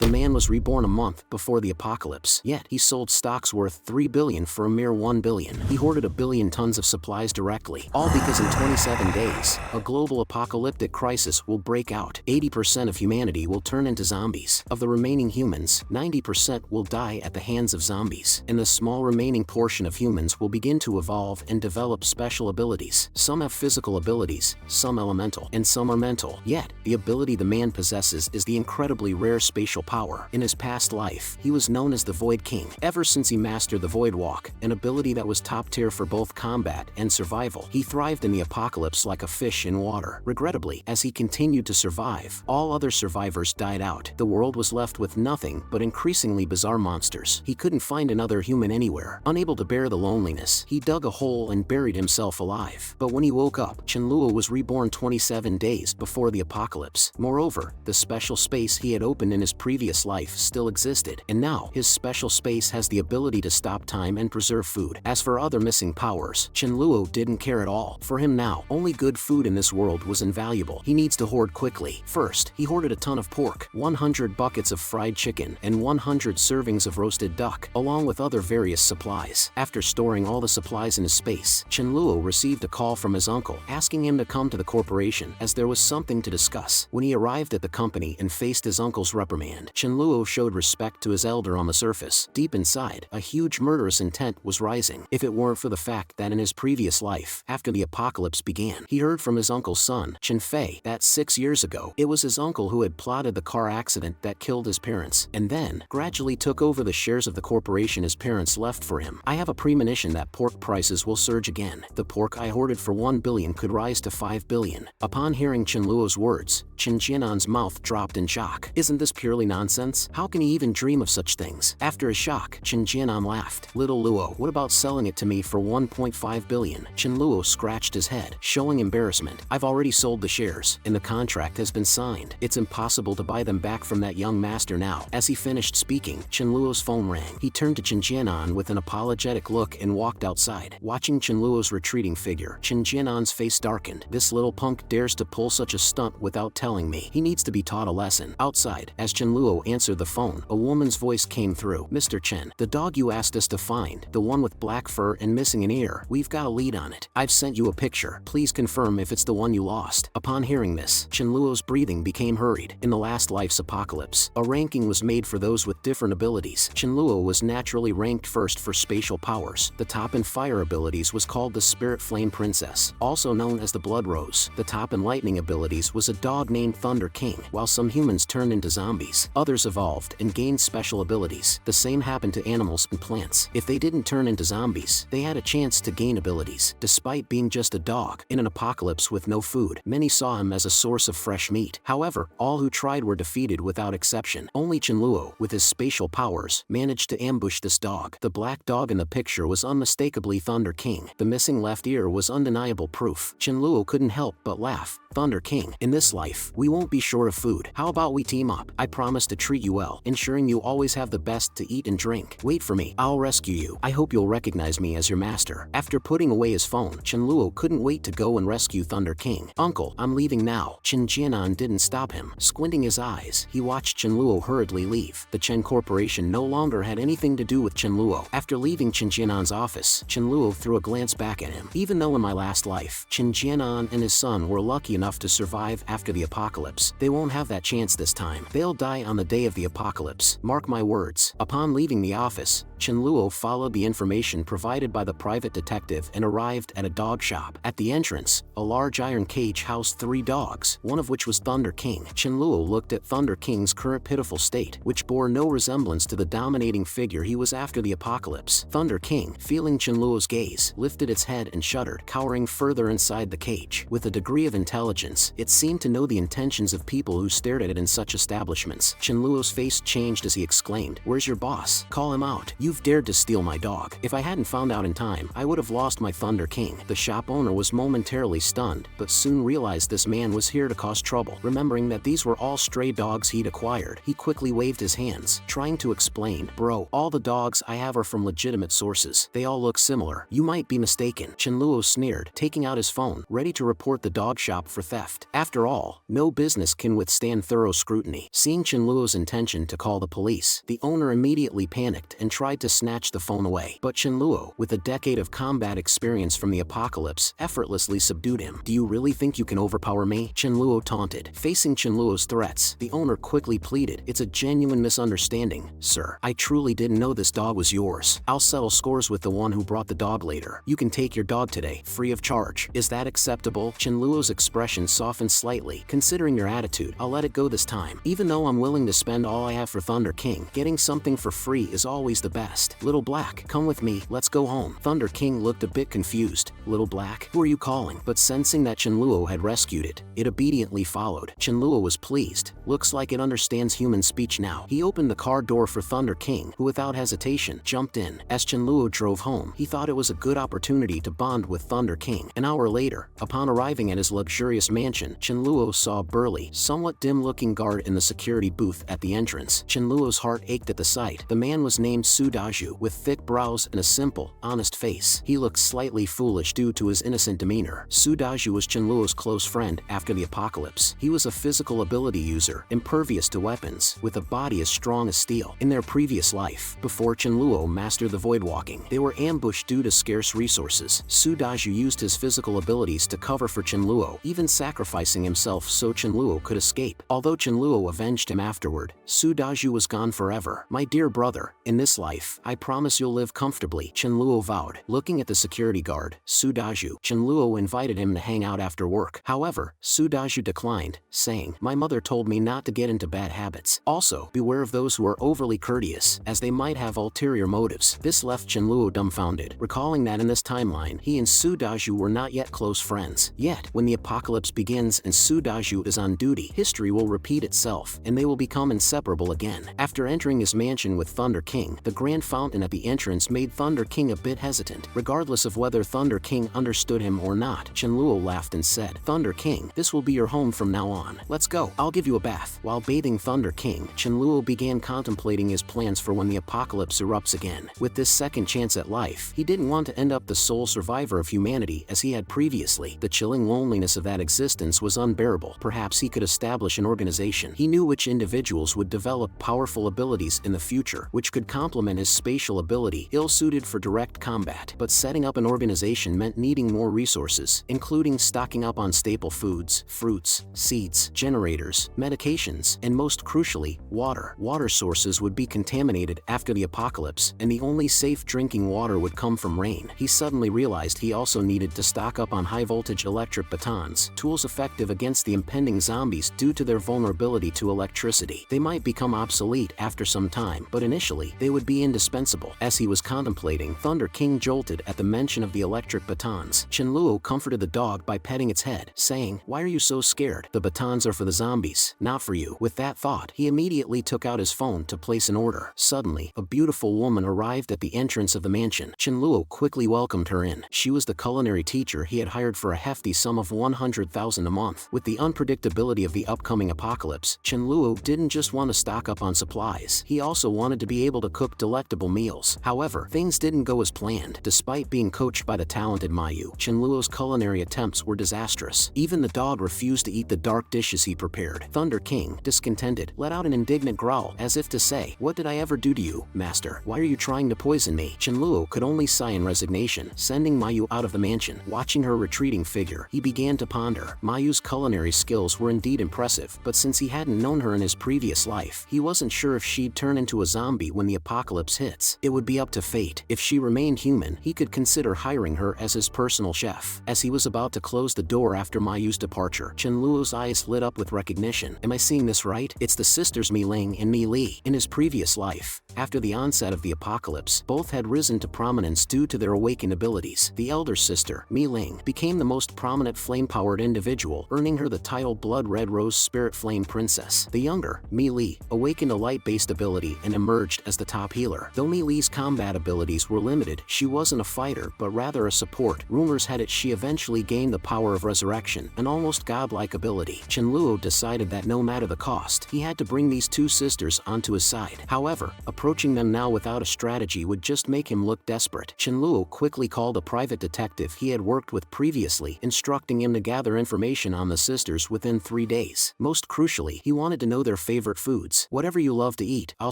The man was reborn a month before the apocalypse, yet he sold stocks worth 3 billion for a mere 1 billion. He hoarded 1 billion tons of supplies directly, all because in 27 days, a global apocalyptic crisis will break out. 80% of humanity will turn into zombies. Of the remaining humans, 90% will die at the hands of zombies, and the small remaining portion of humans will begin to evolve and develop special abilities. Some have physical abilities, some elemental, and some are mental. Yet, the ability the man possesses is the incredibly rare spatial power. In his past life, he was known as the Void King. Ever since he mastered the Void Walk, an ability that was top tier for both combat and survival, he thrived in the apocalypse like a fish in water. Regrettably, as he continued to survive, all other survivors died out. The world was left with nothing but increasingly bizarre monsters. He couldn't find another human anywhere. Unable to bear the loneliness, he dug a hole and buried himself alive. But when he woke up, Chen Luo was reborn 27 days before the apocalypse. Moreover, the special space he had opened in his previous life still existed, and now his special space has the ability to stop time and preserve food. As for other missing powers, Chen Luo didn't care at all. For him now, only good food in this world was invaluable. He needs to hoard quickly. First, he hoarded a ton of pork, 100 buckets of fried chicken, and 100 servings of roasted duck, along with other various supplies. After storing all the supplies in his space, Chen Luo received a call from his uncle, asking him to come to the corporation as there was something to discuss. When he arrived at the company and faced his uncle's reprimand, Chen Luo showed respect to his elder on the surface. Deep inside, a huge murderous intent was rising. If it weren't for the fact that in his previous life, after the apocalypse began, he heard from his uncle's son, Chen Fei, that 6 years ago, it was his uncle who had plotted the car accident that killed his parents, and then gradually took over the shares of the corporation his parents left for him. I have a premonition that pork prices will surge again. The pork I hoarded for 1 billion could rise to 5 billion. Upon hearing Chen Luo's words, Chen Jianan's mouth dropped in shock. Isn't this purely nonsense? How can he even dream of such things? After his shock, Chen Jianan laughed. Little Luo, what about selling it to me for 1.5 billion? Chen Luo scratched his head, showing embarrassment. I've already sold the shares, and the contract has been signed. It's impossible to buy them back from that young master now. As he finished speaking, Chen Luo's phone rang. He turned to Chen Jianan with an apologetic look and walked outside. Watching Chen Luo's retreating figure, Chen Jianan's face darkened. This little punk dares to pull such a stunt without telling me. He needs to be taught a lesson. Outside, as Chen Luo answered the phone, a woman's voice came through. Mr. Chen, the dog you asked us to find, the one with black fur and missing an ear, we've got a lead on it. I've sent you a picture. Please confirm if it's the one you lost. Upon hearing this, Chen Luo's breathing became hurried. In the last life's apocalypse, a ranking was made for those with different abilities. Chen Luo was naturally ranked first for spatial powers. The top in fire abilities was called the Spirit Flame Princess, also known as the Blood Rose. The top in lightning abilities was a dog named Thunder King. While some humans turned into zombies, others evolved and gained special abilities. The same happened to animals and plants. If they didn't turn into zombies, they had a chance to gain abilities. Despite being just a dog, in an apocalypse with no food, many saw him as a source of fresh meat. However, all who tried were defeated without exception. Only Chen Luo, with his spatial powers, managed to ambush this dog. The black dog in the picture was unmistakably Thunder King. The missing left ear was undeniable proof. Chen Luo couldn't help but laugh. Thunder King, in this life, we won't be short of food. How about we team up? I promise to treat you well, ensuring you always have the best to eat and drink. Wait for me, I'll rescue you. I hope you'll recognize me as your master. After putting away his phone, Chen Luo couldn't wait to go and rescue Thunder King. Uncle, I'm leaving now. Chen Jianan didn't stop him. Squinting his eyes, he watched Chen Luo hurriedly leave. The Chen Corporation no longer had anything to do with Chen Luo. After leaving Chen Jianan's office, Chen Luo threw a glance back at him. Even though in my last life, Chen Jianan and his son were lucky enough to survive after the apocalypse, they won't have that chance this time. They'll die on the day of the apocalypse. Mark my words. Upon leaving the office, Chen Luo followed the information provided by the private detective and arrived at a dog shop. At the entrance, a large iron cage housed 3 dogs, one of which was Thunder King. Chen Luo looked at Thunder King's current pitiful state, which bore no resemblance to the dominating figure he was after the apocalypse. Thunder King, feeling Chen Luo's gaze, lifted its head and shuddered, cowering further inside the cage. With a degree of intelligence, it seemed to know the intentions of people who stared at it in such establishments. Chen Luo's face changed as he exclaimed, "Where's your boss? Call him out. You've dared to steal my dog. If I hadn't found out in time, I would have lost my Thunder King." The shop owner was momentarily stunned, but soon realized this man was here to cause trouble. Remembering that these were all stray dogs he'd acquired, he quickly waved his hands, trying to explain, "Bro, all the dogs I have are from legitimate sources. They all look similar. You might be mistaken." Chen Luo sneered, taking out his phone, ready to report the dog shop for theft. After all, no business can withstand thorough scrutiny. Seeing Chen Luo's intention to call the police. The owner immediately panicked and tried to snatch the phone away. But Chen Luo, with a decade of combat experience from the apocalypse, effortlessly subdued him. "Do you really think you can overpower me?" Chen Luo taunted. Facing Chen Luo's threats, the owner quickly pleaded, "It's a genuine misunderstanding, sir. I truly didn't know this dog was yours. I'll settle scores with the one who brought the dog later. You can take your dog today, free of charge. Is that acceptable?" Chen Luo's expression softened slightly. "Considering your attitude, I'll let it go this time. Even though I'm willing to spend all I have for Thunder King, getting something for free is always the best. Little Black, come with me, let's go home." Thunder King looked a bit confused. "Little Black? Who are you calling?" But sensing that Chen Luo had rescued it, it obediently followed. Chen Luo was pleased. Looks like it understands human speech now. He opened the car door for Thunder King, who without hesitation jumped in. As Chen Luo drove home, he thought it was a good opportunity to bond with Thunder King. An hour later, upon arriving at his luxurious mansion, Chen Luo saw a burly, somewhat dim-looking guard in the security booth at the entrance. Chen Luo's heart ached at the sight. The man was named Su Dazhu, with thick brows and a simple, honest face. He looked slightly foolish due to his innocent demeanor. Su Dazhu was Chen Luo's close friend after the apocalypse. He was a physical ability user, impervious to weapons, with a body as strong as steel. In their previous life, before Chen Luo mastered the void walking, they were ambushed due to scarce resources. Su Dazhu used his physical abilities to cover for Chen Luo, even sacrificing himself so Chen Luo could escape. Although Chen Luo avenged him afterward, Su Dazhu was gone forever. "My dear brother, in this life, I promise you'll live comfortably," Chen Luo vowed. Looking at the security guard, Su Dazhu, Chen Luo invited him to hang out after work. However, Su Dazhu declined, saying, "My mother told me not to get into bad habits. Also, beware of those who are overly courteous, as they might have ulterior motives." This left Chen Luo dumbfounded, recalling that in this timeline, he and Su Dazhu were not yet close friends. Yet, when the apocalypse begins and Su Dazhu is on duty, history will repeat itself, and they will become inseparable again. After entering his mansion with Thunder King, the grand fountain at the entrance made Thunder King a bit hesitant. Regardless of whether Thunder King understood him or not, Chen Luo laughed and said, "Thunder King, this will be your home from now on. Let's go. I'll give you a bath." While bathing Thunder King, Chen Luo began contemplating his plans for when the apocalypse erupts again. With this second chance at life, he didn't want to end up the sole survivor of humanity as he had previously. The chilling loneliness of that existence was unbearable. Perhaps he could establish an organization. He knew which individuals would develop powerful abilities in the future, which could complement his spatial ability, ill-suited for direct combat. But setting up an organization meant needing more resources, including stocking up on staple foods, fruits, seeds, generators, medications, and most crucially, water. Water sources would be contaminated after the apocalypse, and the only safe drinking water would come from rain. He suddenly realized he also needed to stock up on high-voltage electric batons, tools effective against the impending zombies due to their vulnerability to electricity. They might become obsolete after some time, but initially, they would be indispensable. As he was contemplating, Thunder King jolted at the mention of the electric batons. Chen Luo comforted the dog by petting its head, saying, "Why are you so scared? The batons are for the zombies, not for you." With that thought, he immediately took out his phone to place an order. Suddenly, a beautiful woman arrived at the entrance of the mansion. Chen Luo quickly welcomed her in. She was the culinary teacher he had hired for a hefty sum of 100,000 a month. With the unpredictability of the upcoming apocalypse, Chen Luo didn't just want to stock up on supplies, he also wanted to be able to cook delectable meals. However, things didn't go as planned. Despite being coached by the talented Mayu, Chen Luo's culinary attempts were disastrous. Even the dog refused to eat the dark dishes he prepared. Thunder King, discontented, let out an indignant growl, as if to say, "What did I ever do to you, master? Why are you trying to poison me?" Chen Luo could only sigh in resignation, sending Mayu out of the mansion. Watching her retreating figure, he began to ponder. Mayu's culinary skills were indeed impressive, but since he hadn't known her in his previous life, he wasn't sure if she'd turn into a zombie when the apocalypse hits. It would be up to fate. If she remained human, he could consider hiring her as his personal chef. As he was about to close the door after Mayu's departure, Chen Luo's eyes lit up with recognition. Am I seeing this right? It's the sisters Meili and Meili. In his previous life, after the onset of the apocalypse, both had risen to prominence due to their awakened abilities. The elder sister, Meili, became the most prominent flame-powered individual, earning her the title Blood Red Rose Spirit Flame Princess. The younger, Meili, awakened a light-based ability and emerged as the top healer. Though Meili's combat abilities were limited, she wasn't a fighter but rather a support. Rumors had it she eventually gained the power of resurrection, an almost godlike ability. Chen Luo decided that no matter the cost, he had to bring these two sisters onto his side. However, approaching them now without a strategy would just make him look desperate. Chen Luo quickly called a private detective he had worked with previously, instructing him to gather information on the sisters within 3 days. Most crucially, he wanted to know their favorite foods. Whatever you love to eat, I'll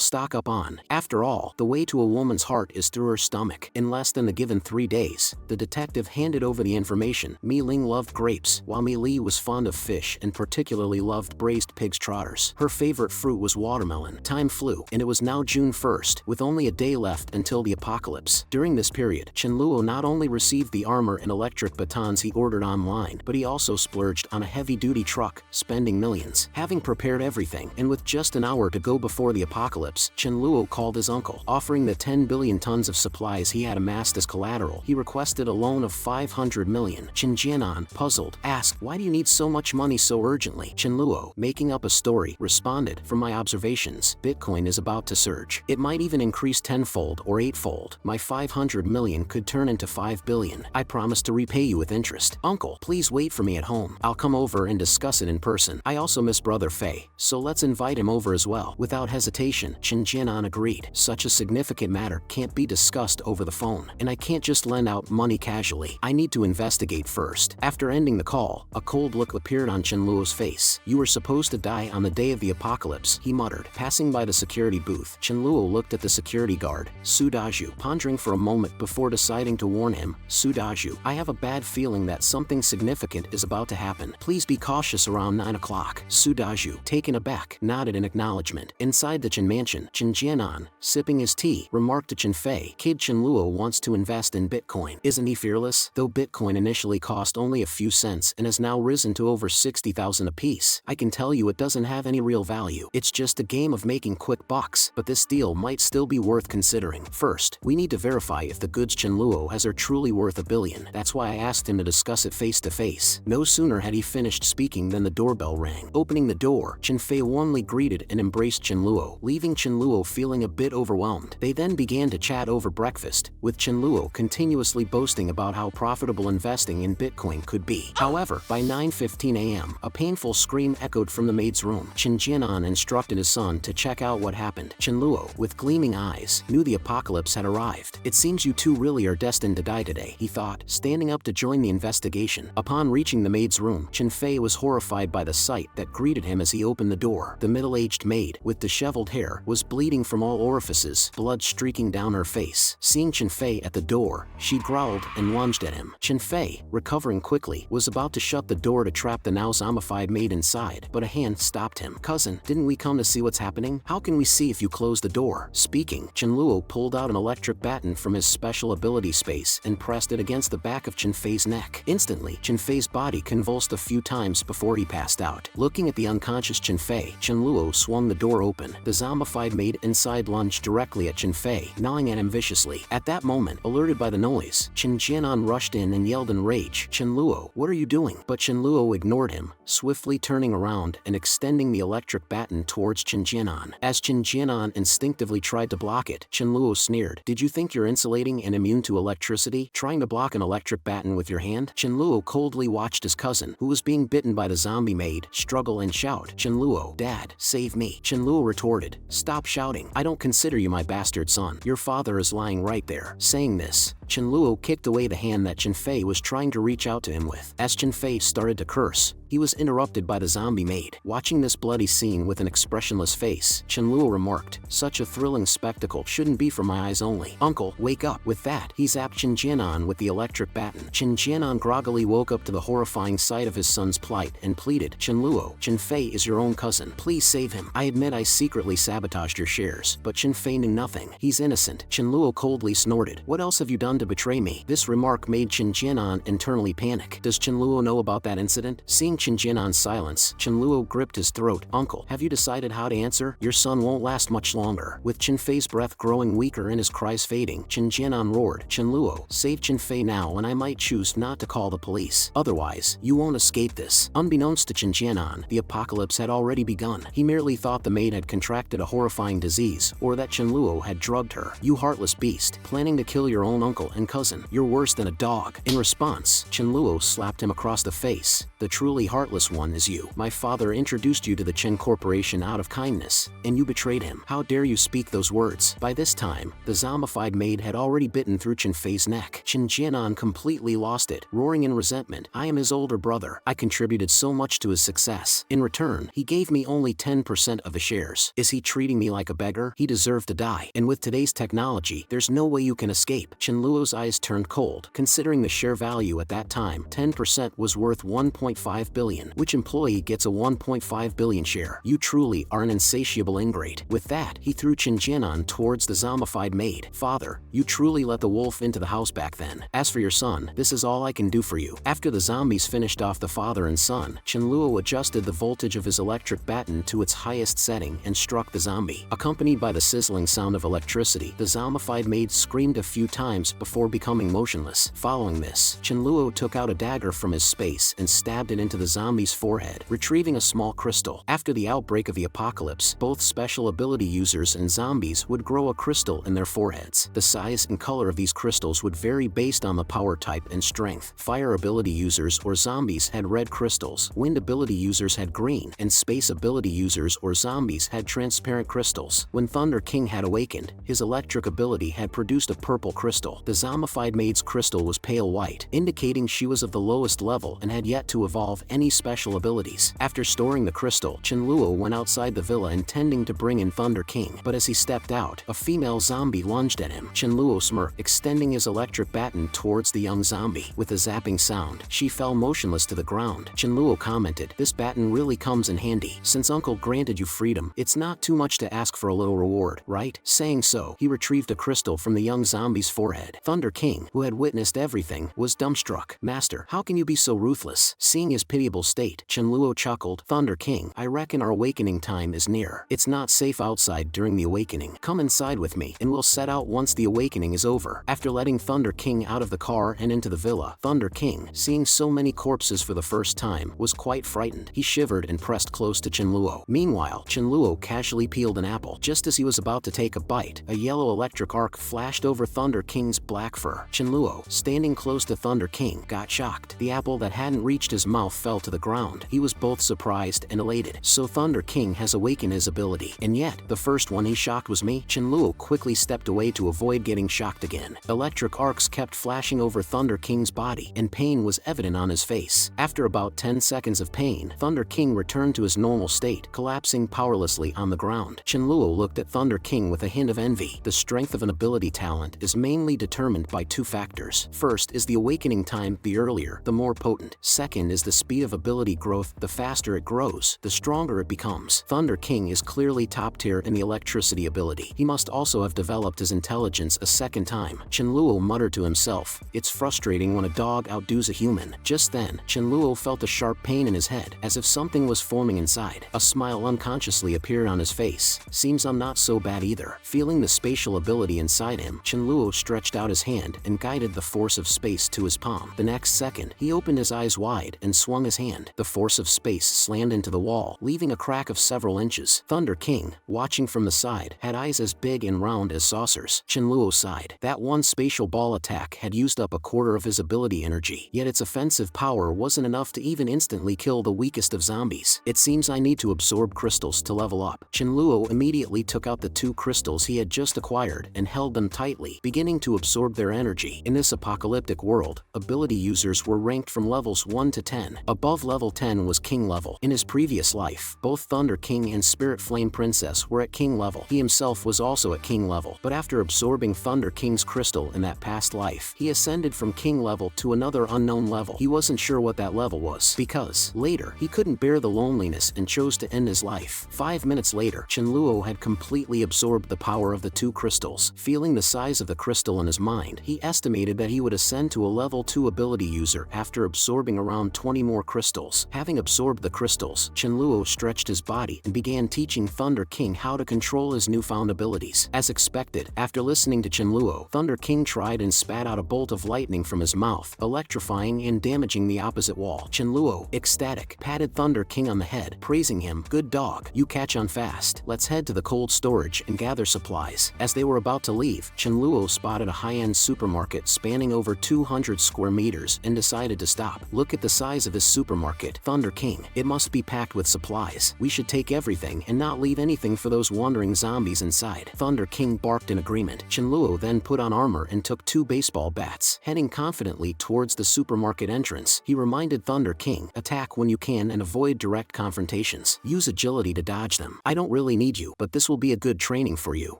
stock up on. After all, the way to a woman's heart is through her stomach. In less than the given 3 days, the detective handed over the information. Meili loved grapes, while Meili was fond of fish and particularly loved braised pig's trotters. Her favorite fruit was watermelon. Time flew, and it was now June 1st, with only a day left until the apocalypse. During this period, Chen Luo not only received the armor and electric batons he ordered online, but he also splurged on a heavy-duty truck, spending millions. Having prepared everything, and with just an hour to go before the apocalypse, Chen Luo called his uncle, offering the 10 billion tons of supplies he had amassed as collateral. He requested a loan of 500 million. Chen Jianan, puzzled, asked, "Why do you need so much money so urgently?" Chen Luo, making up a story, responded, "From my observations, Bitcoin is about to surge. It might even increase tenfold or eightfold. My 500 million could turn into 5 billion. I promise to repay you with interest. Uncle, please wait for me at home. I'll come over and discuss it in person. I also miss brother Fei, so let's invite him over as well." Without hesitation, Chen Jianan agreed. Such a significant matter can't be discussed over the phone, and I can't just lend out money casually. I need to investigate first. After ending the call, a cold look appeared on Chen Luo's face. "You were supposed to die on the day of the apocalypse," he muttered. Passing by the security booth, Chen Luo looked at the security guard, Su Dazhu, pondering for a moment before deciding to warn him. "Su Dazhu, I have a bad feeling that something significant is about to happen. Please be cautious around 9 o'clock. Su Dazhu, taken aback, nodded in acknowledgement. Inside the Chen mansion, Chen Jianan, sipping his tea, remarked to Chen Fei, "Kid Chen Luo wants to invest in Bitcoin. Isn't he fearless? Though Bitcoin initially cost only a few cents and has now risen to over 60,000 apiece, I can tell you it doesn't have any real value. It's just a game of making quick bucks, but this deal might still be worth considering. First, we need to verify if the goods Chen Luo has are truly worth $1 billion. That's why I asked him to discuss it face to face." No sooner had he finished speaking than the doorbell rang. Opening the door, Chen Fei warmly greeted and embraced Chen Luo, leaving Chen Luo feeling a bit overwhelmed. They then began to chat over breakfast, with Chen Luo continuously boasting about how profitable investing in Bitcoin could be. However, by 9:15 a.m., a painful scream echoed from the maid's room. Chen Jianan instructed his son to check out what happened. Chen Luo, with gleaming eyes, knew the apocalypse had arrived. "It seems you two really are destined to die today," he thought, standing up to join the investigation. Upon reaching the maid's room, Chen Fei was horrified by the sight that greeted him as he opened the door. The middle-aged maid, with disheveled hair, was bleeding from all orifices, blood streaking down her face. Seeing Chen Fei at the door, she growled and lunged at him. Chen Fei, recovering quickly, was about to shut the door to trap the now zombified maid inside, but a hand stopped him. "Cousin, didn't we come to see what's happening? How can we see if you close the door?" Speaking, Chen Luo pulled out an electric baton from his special ability space and pressed it against the back of Chen Fei's neck. Instantly, Chen Fei's body convulsed a few times before he passed out. Looking at the unconscious Chen Fei, Chen Luo swung the door open. The zombified maid inside lunged directly at Chen Fei, gnawing at him viciously. At that moment, alerted by the noise, Chen Jianan rushed in and yelled in rage, "Chen Luo, what are you doing?" But Chen Luo ignored him, swiftly turning around and extending the electric baton towards Chen Jianan. As Chen Jianan instinctively tried to block it, Chen Luo sneered, "Did you think you're insulating and immune to electricity, trying to block an electric baton with your hand?" Chen Luo coldly watched his cousin, who was being bitten by the zombie maid, struggle and shout, "Chen Luo, Dad, save me." Chen Luo retorted, "Stop shouting. I don't consider you my bastard son. Your father is lying right there." Saying this, Chen Luo kicked away the hand that Chen Fei was trying to reach out to him with. As Chen Fei started to curse, he was interrupted by the zombie maid. Watching this bloody scene with an expressionless face, Chen Luo remarked, "Such a thrilling spectacle shouldn't be for my eyes only. Uncle, wake up." With that, he zapped Chen Jianan with the electric baton. Chen Jianan groggily woke up to the horrifying sight of his son's plight and pleaded, "Chen Luo, Chen Fei is your own cousin. Please save him. I admit I secretly sabotaged your shares, but Chen Fei knew nothing. He's innocent." Chen Luo coldly snorted, "What else have you done to betray me?" This remark made Chen Jianan internally panic. Does Chen Luo know about that incident? Seeing Chen Jianan's silence, Chen Luo gripped his throat. "Uncle, have you decided how to answer? Your son won't last much longer." With Chen Fei's breath growing weaker and his cries fading, Chen Jianan roared, "Chen Luo, save Chen Fei now and I might choose not to call the police. Otherwise, you won't escape this." Unbeknownst to Chen Jianan, the apocalypse had already begun. He merely thought the maid had contracted a horrifying disease, or that Chen Luo had drugged her. "You heartless beast, planning to kill your own uncle and cousin. You're worse than a dog." In response, Chen Luo slapped him across the face. The truly heartless one is you. My father introduced you to the Chen Corporation out of kindness, and you betrayed him. How dare you speak those words? By this time, the zombified maid had already bitten through Chen Fei's neck. Chen Jianan completely lost it, roaring in resentment. I am his older brother. I contributed so much to his success. In return, he gave me only 10% of the shares. Is he treating me like a beggar? He deserved to die. And with today's technology, there's no way you can escape. Chen Luo's eyes turned cold. Considering the share value at that time, 10% was worth 1.5 billion. Which employee gets a 1.5 billion share? You truly are an insatiable ingrate. With that, he threw Chen Jianan towards the zombified maid. Father, you truly let the wolf into the house back then. As for your son, this is all I can do for you. After the zombies finished off the father and son, Chen Luo adjusted the voltage of his electric baton to its highest setting and struck the zombie. Accompanied by the sizzling sound of electricity, the zombified maid screamed a few times before becoming motionless. Following this, Chen Luo took out a dagger from his space and stabbed it into the zombie's forehead, retrieving a small crystal. After the outbreak of the apocalypse, both special ability users and zombies would grow a crystal in their foreheads. The size and color of these crystals would vary based on the power type and strength. Fire ability users or zombies had red crystals, wind ability users had green, and space ability users or zombies had transparent crystals. When Thunder King had awakened, his electric ability had produced a purple crystal. The zombified maid's crystal was pale white, indicating she was of the lowest level and had yet to evolve any special abilities. After storing the crystal, Chen Luo went outside the villa intending to bring in Thunder King, but as he stepped out, a female zombie lunged at him. Chen Luo smirked, extending his electric baton towards the young zombie. With a zapping sound, she fell motionless to the ground. Chen Luo commented, "This baton really comes in handy. Since Uncle granted you freedom, it's not too much to ask for a little reward, right?" Saying so, he retrieved a crystal from the young zombie's forehead. Thunder King, who had witnessed everything, was dumbstruck. "Master, how can you be so ruthless?" Seeing his pitiable state, Chen Luo chuckled, "Thunder King, I reckon our awakening time is near. It's not safe outside during the awakening. Come inside with me, and we'll set out once the awakening is over." After letting Thunder King out of the car and into the villa, Thunder King, seeing so many corpses for the first time, was quite frightened. He shivered and pressed close to Chen Luo. Meanwhile, Chen Luo casually peeled an apple. Just as he was about to take a bite, a yellow electric arc flashed over Thunder King's black fur. Chen Luo, standing close to Thunder King, got shocked. The apple that hadn't reached his mouth fell to the ground. He was both surprised and elated. So Thunder King has awakened his ability. And yet, the first one he shocked was me? Chen Luo quickly stepped away to avoid getting shocked again. Electric arcs kept flashing over Thunder King's body, and pain was evident on his face. After about 10 seconds of pain, Thunder King returned to his normal state, collapsing powerlessly on the ground. Chen Luo looked at Thunder King with a hint of envy. The strength of an ability talent is mainly determined by two factors. First is the awakening time, the earlier, the more potent. Second is the speed of ability growth. The faster it grows, the stronger it becomes. Thunder King is clearly top tier in the electricity ability. He must also have developed his intelligence a second time. Chen Luo muttered to himself, "It's frustrating when a dog outdoes a human." Just then, Chen Luo felt a sharp pain in his head, as if something was forming inside. A smile unconsciously appeared on his face. "Seems I'm not so bad either." Feeling the spatial ability inside him, Chen Luo stretched out his hand and guided the force of space to his palm. The next second, he opened his eyes wide and swung his hand. The force of space slammed into the wall, leaving a crack of several inches. Thunder King, watching from the side, had eyes as big and round as saucers. Chen Luo sighed. That one spatial ball attack had used up a quarter of his ability energy, yet its offensive power wasn't enough to even instantly kill the weakest of zombies. "It seems I need to absorb crystals to level up." Chen Luo immediately took out the two crystals he had just acquired and held them tightly, beginning to absorb their energy. In this apocalyptic world, ability users were ranked from levels 1 to 10. Above level 10 was king level. In his previous life, both Thunder King and Spirit Flame Princess were at king level. He himself was also at king level, but after absorbing Thunder King's crystal in that past life, he ascended from king level to another unknown level. He wasn't sure what that level was, because, later, he couldn't bear the loneliness and chose to end his life. 5 minutes later, Chen Luo had completely absorbed the power of the two crystals. Feeling the size of the crystal in his mind, he estimated that he would ascend to a level 2 ability user after absorbing around 20 more crystals. Having absorbed the crystals, Chen Luo stretched his body and began teaching Thunder King how to control his newfound abilities. As expected, after listening to Chen Luo, Thunder King tried and spat out a bolt of lightning from his mouth, electrifying and damaging the opposite wall. Chen Luo, ecstatic, patted Thunder King on the head, praising him. "Good dog, you catch on fast. Let's head to the cold storage and gather supplies." As they were about to leave, Chen Luo spotted a high-end supermarket spanning over 200 square meters and decided to stop. Look at the size of this supermarket. Thunder King, it must be packed with supplies. We should take everything and not leave anything for those wandering zombies inside. Thunder King barked in agreement. Chenluo then put on armor and took 2 baseball bats. Heading confidently towards the supermarket entrance, he reminded Thunder King, attack when you can and avoid direct confrontations. Use agility to dodge them. I don't really need you, but this will be a good training for you.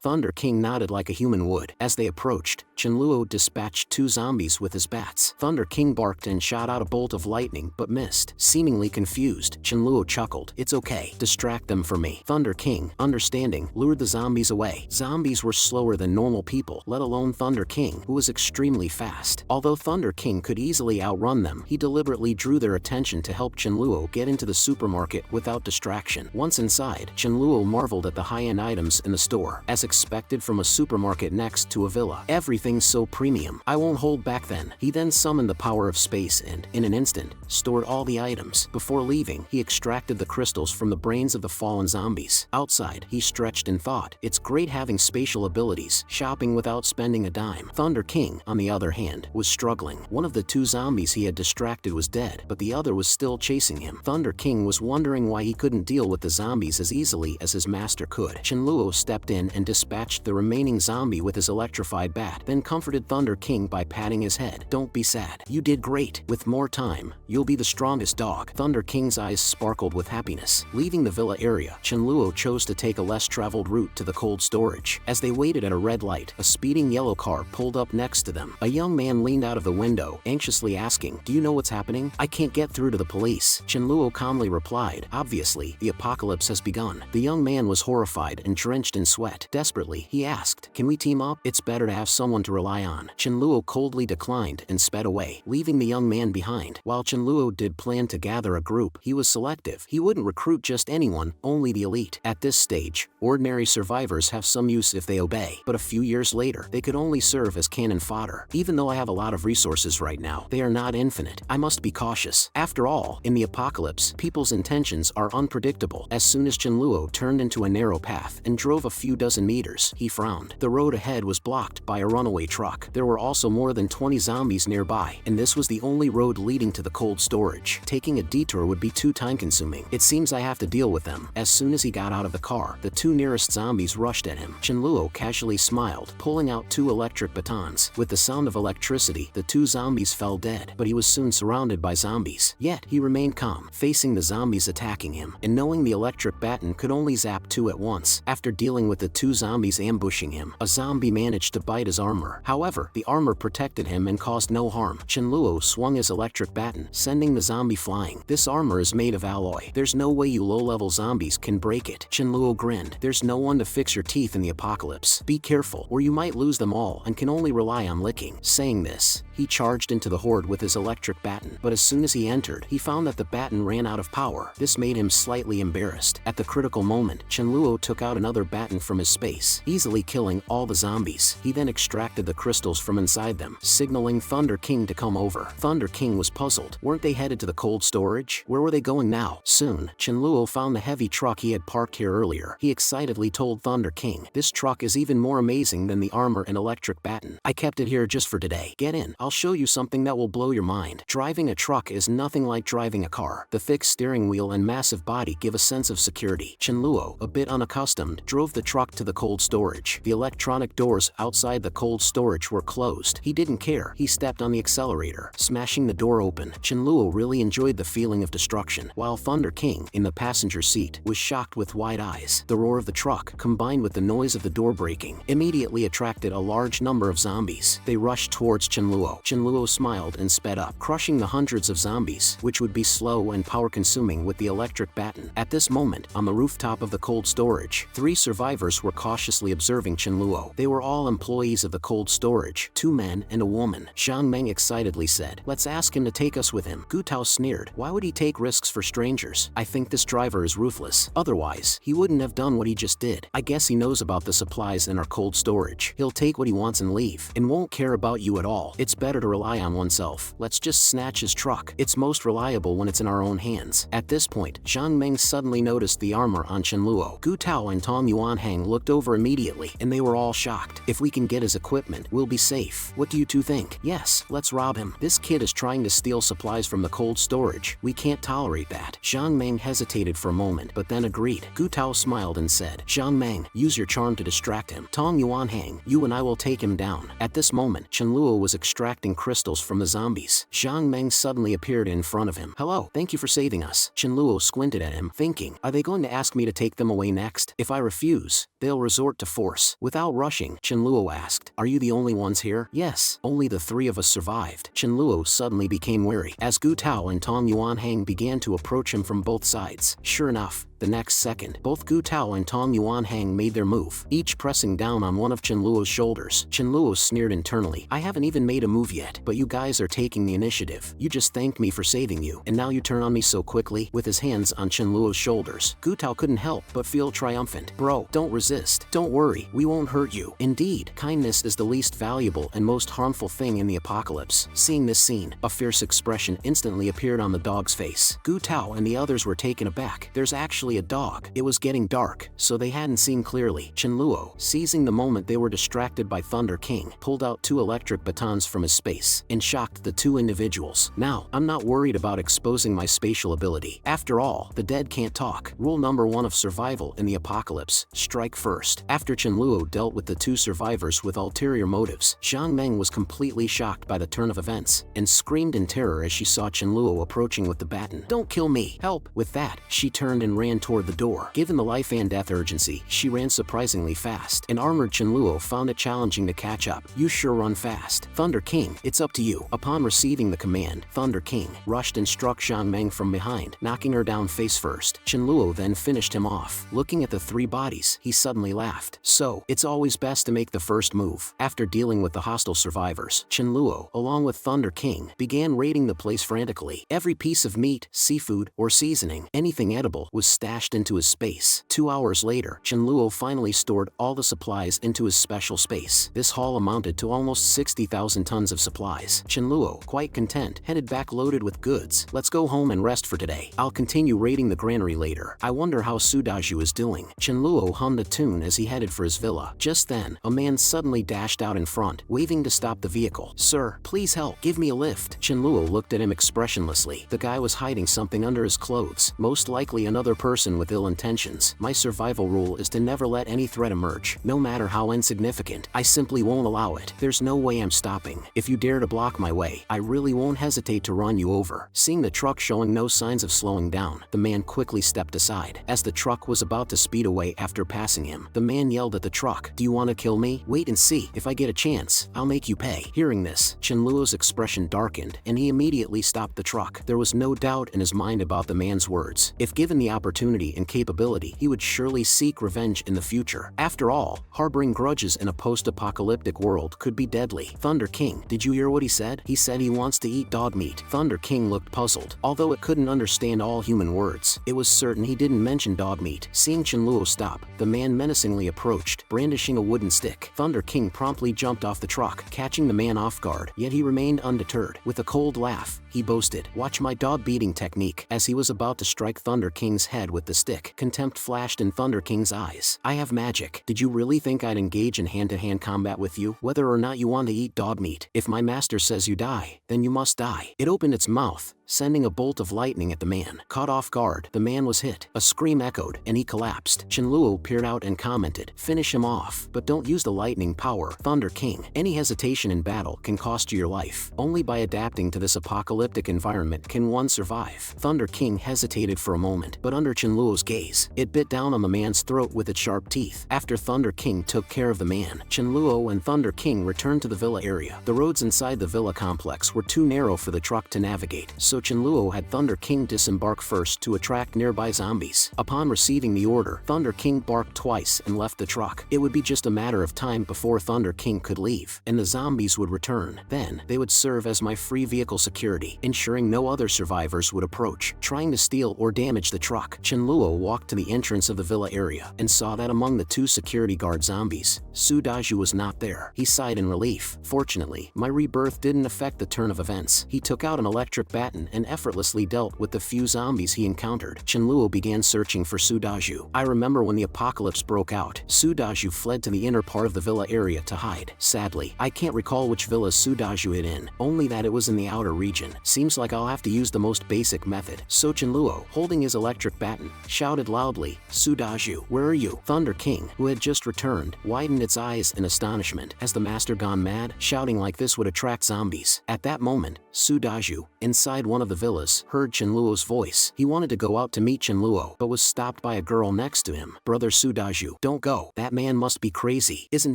Thunder King nodded like a human would. As they approached, Chenluo dispatched 2 zombies with his bats. Thunder King barked and shot out a bolt of lightning but missed. Seemingly confused, Chenluo chuckled. It's okay. Distract them for me. Thunder King, understanding, lured the zombies away. Zombies were slower than normal people, let alone Thunder King, who was extremely fast. Although Thunder King could easily outrun them, he deliberately drew their attention to help Chenluo get into the supermarket without distraction. Once inside, Chenluo marveled at the high-end items in the store, as expected from a supermarket next to a villa. Everything's so premium. I won't hold back then. He then summoned the power of space and, in an instant, stored all the items. Before leaving, he extracted the crystals from the brains of the fallen zombies. Outside, he stretched and thought, it's great having spatial abilities, shopping without spending a dime. Thunder King, on the other hand, was struggling. One of the 2 zombies he had distracted was dead, but the other was still chasing him. Thunder King was wondering why he couldn't deal with the zombies as easily as his master could. Chenluo stepped in and dispatched the remaining zombie with his electrified bat, then comforted Thunder King by patting his head. Don't be sad. You did great. With more time, you'll be the strongest dog. Thunder King's eyes sparkled with happiness. Leaving the villa area, Chenluo chose to take a less traveled route to the cold storage. As they waited at a red light, a speeding yellow car pulled up next to them. A young man leaned out of the window, anxiously asking, do you know what's happening? I can't get through to the police. Chenluo calmly replied, obviously, the apocalypse has begun. The young man was horrified and drenched in sweat. Desperately, he asked, can we team up? It's better to have someone to rely on. Chenluo coldly declined and sped away, leaving the young man behind. While Chenluo did plan to gather a group, he was selective. He wouldn't recruit just anyone, only the elite. At this stage, ordinary survivors have some use if they obey, but a few years later, they could only serve as cannon fodder. Even though I have a lot of resources right now, they are not infinite. I must be cautious. After all, in the apocalypse, people's intentions are unpredictable. As soon as Chenluo turned into a narrow path and drove a few dozen meters, he frowned. The road ahead was blocked by a runaway truck. There were also more than 20 zombies nearby, and this was the only road leading to the cold storage. Taking a detour would be too time-consuming. It seems I have to deal with them. As soon as he got out of the car, the 2 nearest zombies rushed at him. Chenluo casually smiled, pulling out 2 electric batons. With the sound of electricity, the 2 zombies fell dead, but he was soon surrounded by zombies. Yet, he remained calm, facing the zombies attacking him, and knowing the electric baton could only zap 2 at once. After dealing with the 2 zombies ambushing him, a zombie managed to bite his armor. However, the armor protected him and caused no harm. Chenluo swung his electric baton, sending the zombie flying. This armor is made of alloy. There's no way you low-level zombies can break it. Chenluo grinned. There's no one to fix your teeth in the apocalypse. Be careful, or you might lose them all and can only rely on licking. Saying this, he charged into the horde with his electric baton, but as soon as he entered, he found that the baton ran out of power. This made him slightly embarrassed. At the critical moment, Chenluo took out another baton from his space, easily killing all the zombies. He then extracted the crystals from inside them, signaling Thunder King to come over. Thunder King was puzzled. Weren't they headed to the cold storage? Where were they going now? Soon, Chenluo found the heavy truck he had parked here earlier. He excitedly told Thunder King, this truck is even more amazing than the armor and electric baton. I kept it here just for today. Get in. I'll show you something that will blow your mind. Driving a truck is nothing like driving a car. The thick steering wheel and massive body give a sense of security. Chenluo, a bit unaccustomed, drove the truck to the cold storage. The electronic doors outside the cold storage were closed. He didn't care. He stepped on the accelerator, smashing the door open. Chenluo really enjoyed the feeling of destruction, while Thunder King, in the passenger seat, was shocked with wide eyes. The roar of the truck, combined with the noise of the door breaking, immediately attracted a large number of zombies. They rushed towards Chenluo. Chenluo smiled and sped up, crushing the hundreds of zombies, which would be slow and power-consuming with the electric baton. At this moment, on the rooftop of the cold storage, 3 survivors were cautiously observing Chenluo. They were all employees of the cold storage, 2 men and a woman. Zhang Meng excitedly said, let's ask him to take us with him. Gu Tao sneered, why would he take risks for strangers? I think this driver is ruthless. Otherwise, he wouldn't have done what he just did. I guess he knows about the supplies in our cold storage. He'll take what he wants and leave, and won't care about you at all. It's better to rely on oneself. Let's just snatch his truck. It's most reliable when it's in our own hands. At this point, Zhang Meng suddenly noticed the armor on Chenluo. Gu Tao and Tong Yuanhang looked over immediately, and they were all shocked. If we can get his equipment, we'll be safe. What do you two think? Yes, let's rob him. This kid is trying to steal supplies from the cold cold storage. We can't tolerate that. Zhang Meng hesitated for a moment but then agreed. Gu Tao smiled and said, Zhang Meng, use your charm to distract him. Tong Yuan Hang, you and I will take him down. At this moment, Chen Luo was extracting crystals from the zombies. Zhang Meng suddenly appeared in front of him. Hello, thank you for saving us. Chen Luo squinted at him, thinking, are they going to ask me to take them away next? If I refuse, they'll resort to force. Without rushing, Chen Luo asked, are you the only ones here? Yes, only the three of us survived. Chen Luo suddenly became wary as Gu Tao and Tong Yuan Hang began to approach him from both sides. Sure enough, the next second, both Gu Tao and Tong Yuan Hang made their move, each pressing down on one of Chen Luo's shoulders. Chen Luo sneered internally. I haven't even made a move yet, but you guys are taking the initiative. You just thanked me for saving you, and now you turn on me so quickly. With his hands on Chen Luo's shoulders, Gu Tao couldn't help but feel triumphant. Bro, don't resist. Don't worry, we won't hurt you. Indeed, kindness is the least valuable and most harmful thing in the apocalypse. Seeing this scene, a fierce expression instantly appeared on the dog's face. Gu Tao and the others were taken aback. There's actually a dog. It was getting dark, so they hadn't seen clearly. Chen Luo, seizing the moment they were distracted by Thunder King, pulled out 2 electric batons from his space and shocked the 2 individuals. Now, I'm not worried about exposing my spatial ability. After all, the dead can't talk. Rule number 1 of survival in the apocalypse, strike first. After Chen Luo dealt with the 2 survivors with ulterior motives, Zhang Meng was completely shocked by the turn of events and screamed in terror as she saw Chen Luo approaching with the baton. Don't kill me! Help! With that, she turned and ran toward the door. Given the life and death urgency, she ran surprisingly fast. An armored Chen Luo found it challenging to catch up. You sure run fast. Thunder King, it's up to you. Upon receiving the command, Thunder King rushed and struck Zhang Meng from behind, knocking her down face first. Chen Luo then finished him off. Looking at the 3 bodies, he suddenly laughed. So, it's always best to make the first move. After dealing with the hostile survivors, Chen Luo, along with Thunder King, began raiding the place frantically. Every piece of meat, seafood, or seasoning, anything edible, was stashed into his space. 2 hours later, Chen Luo finally stored all the supplies into his special space. This haul amounted to almost 60,000 tons of supplies. Chen Luo, quite content, headed back loaded with goods. Let's go home and rest for today. I'll continue raiding the granary later. I wonder how Su Dazhu is doing. Chen Luo hummed a tune as he headed for his villa. Just then, a man suddenly dashed out in front, waving to stop the vehicle. Sir, please help. Give me a lift. Chen Luo looked at him expressionlessly. The guy was hiding something under his clothes, most likely another person with ill intentions. My survival rule is to never let any threat emerge, no matter how insignificant. I simply won't allow it. There's no way I'm stopping. If you dare to block my way, I really won't hesitate to run you over. Seeing the truck showing no signs of slowing down, the man quickly stepped aside. As the truck was about to speed away after passing him, the man yelled at the truck, do you want to kill me? Wait and see. If I get a chance, I'll make you pay. Hearing this, Chen Luo's expression darkened, and he immediately stopped the truck. There was no doubt in his mind about the man's words. If given the opportunity and capability, he would surely seek revenge in the future. After all, harboring grudges in a post-apocalyptic world could be deadly. Thunder King, did you hear what he said? He said he wants to eat dog meat. Thunder King looked puzzled. Although it couldn't understand all human words, it was certain he didn't mention dog meat. Seeing Chen Luo stop, the man menacingly approached, brandishing a wooden stick. Thunder King promptly jumped off the truck, catching the man off guard, yet he remained undeterred. With a cold laugh, he boasted, watch my dog beating technique. As he was about to strike Thunder King's head with the stick, contempt flashed in Thunder King's eyes. I have magic. Did you really think I'd engage in hand-to-hand combat with you? Whether or not you want to eat dog meat, if my master says you die, then you must die. It opened its mouth, sending a bolt of lightning at the man. Caught off guard, the man was hit. A scream echoed, and he collapsed. Chen Luo peered out and commented, finish him off, but don't use the lightning power. Thunder King, any hesitation in battle can cost you your life. Only by adapting to this apocalyptic environment can one survive. Thunder King hesitated for a moment, but under Chen Luo's gaze, it bit down on the man's throat with its sharp teeth. After Thunder King took care of the man, Chen Luo and Thunder King returned to the villa area. The roads inside the villa complex were too narrow for the truck to navigate, so Chen Luo had Thunder King disembark first to attract nearby zombies. Upon receiving the order, Thunder King barked twice and left the truck. It would be just a matter of time before Thunder King could leave, and the zombies would return. Then, they would serve as my free vehicle security, ensuring no other survivors would approach, trying to steal or damage the truck. Chen Luo walked to the entrance of the villa area and saw that among the 2 security guard zombies, Su Dazhu was not there. He sighed in relief. Fortunately, my rebirth didn't affect the turn of events. He took out an electric baton and effortlessly dealt with the few zombies he encountered. Chen Luo began searching for Su Dazhu. I remember when the apocalypse broke out, Su Dazhu fled to the inner part of the villa area to hide. Sadly, I can't recall which villa Su Dazhu hid in, only that it was in the outer region. Seeing Seems like I'll have to use the most basic method. So Chen Luo, holding his electric baton, shouted loudly, Su Dazhu, where are you? Thunder King, who had just returned, widened its eyes in astonishment. Has the master gone mad? Shouting like this would attract zombies. At that moment, Su Dazhu, inside one of the villas, heard Chen Luo's voice. He wanted to go out to meet Chen Luo, but was stopped by a girl next to him. Brother Su Dazhu, don't go. That man must be crazy. Isn't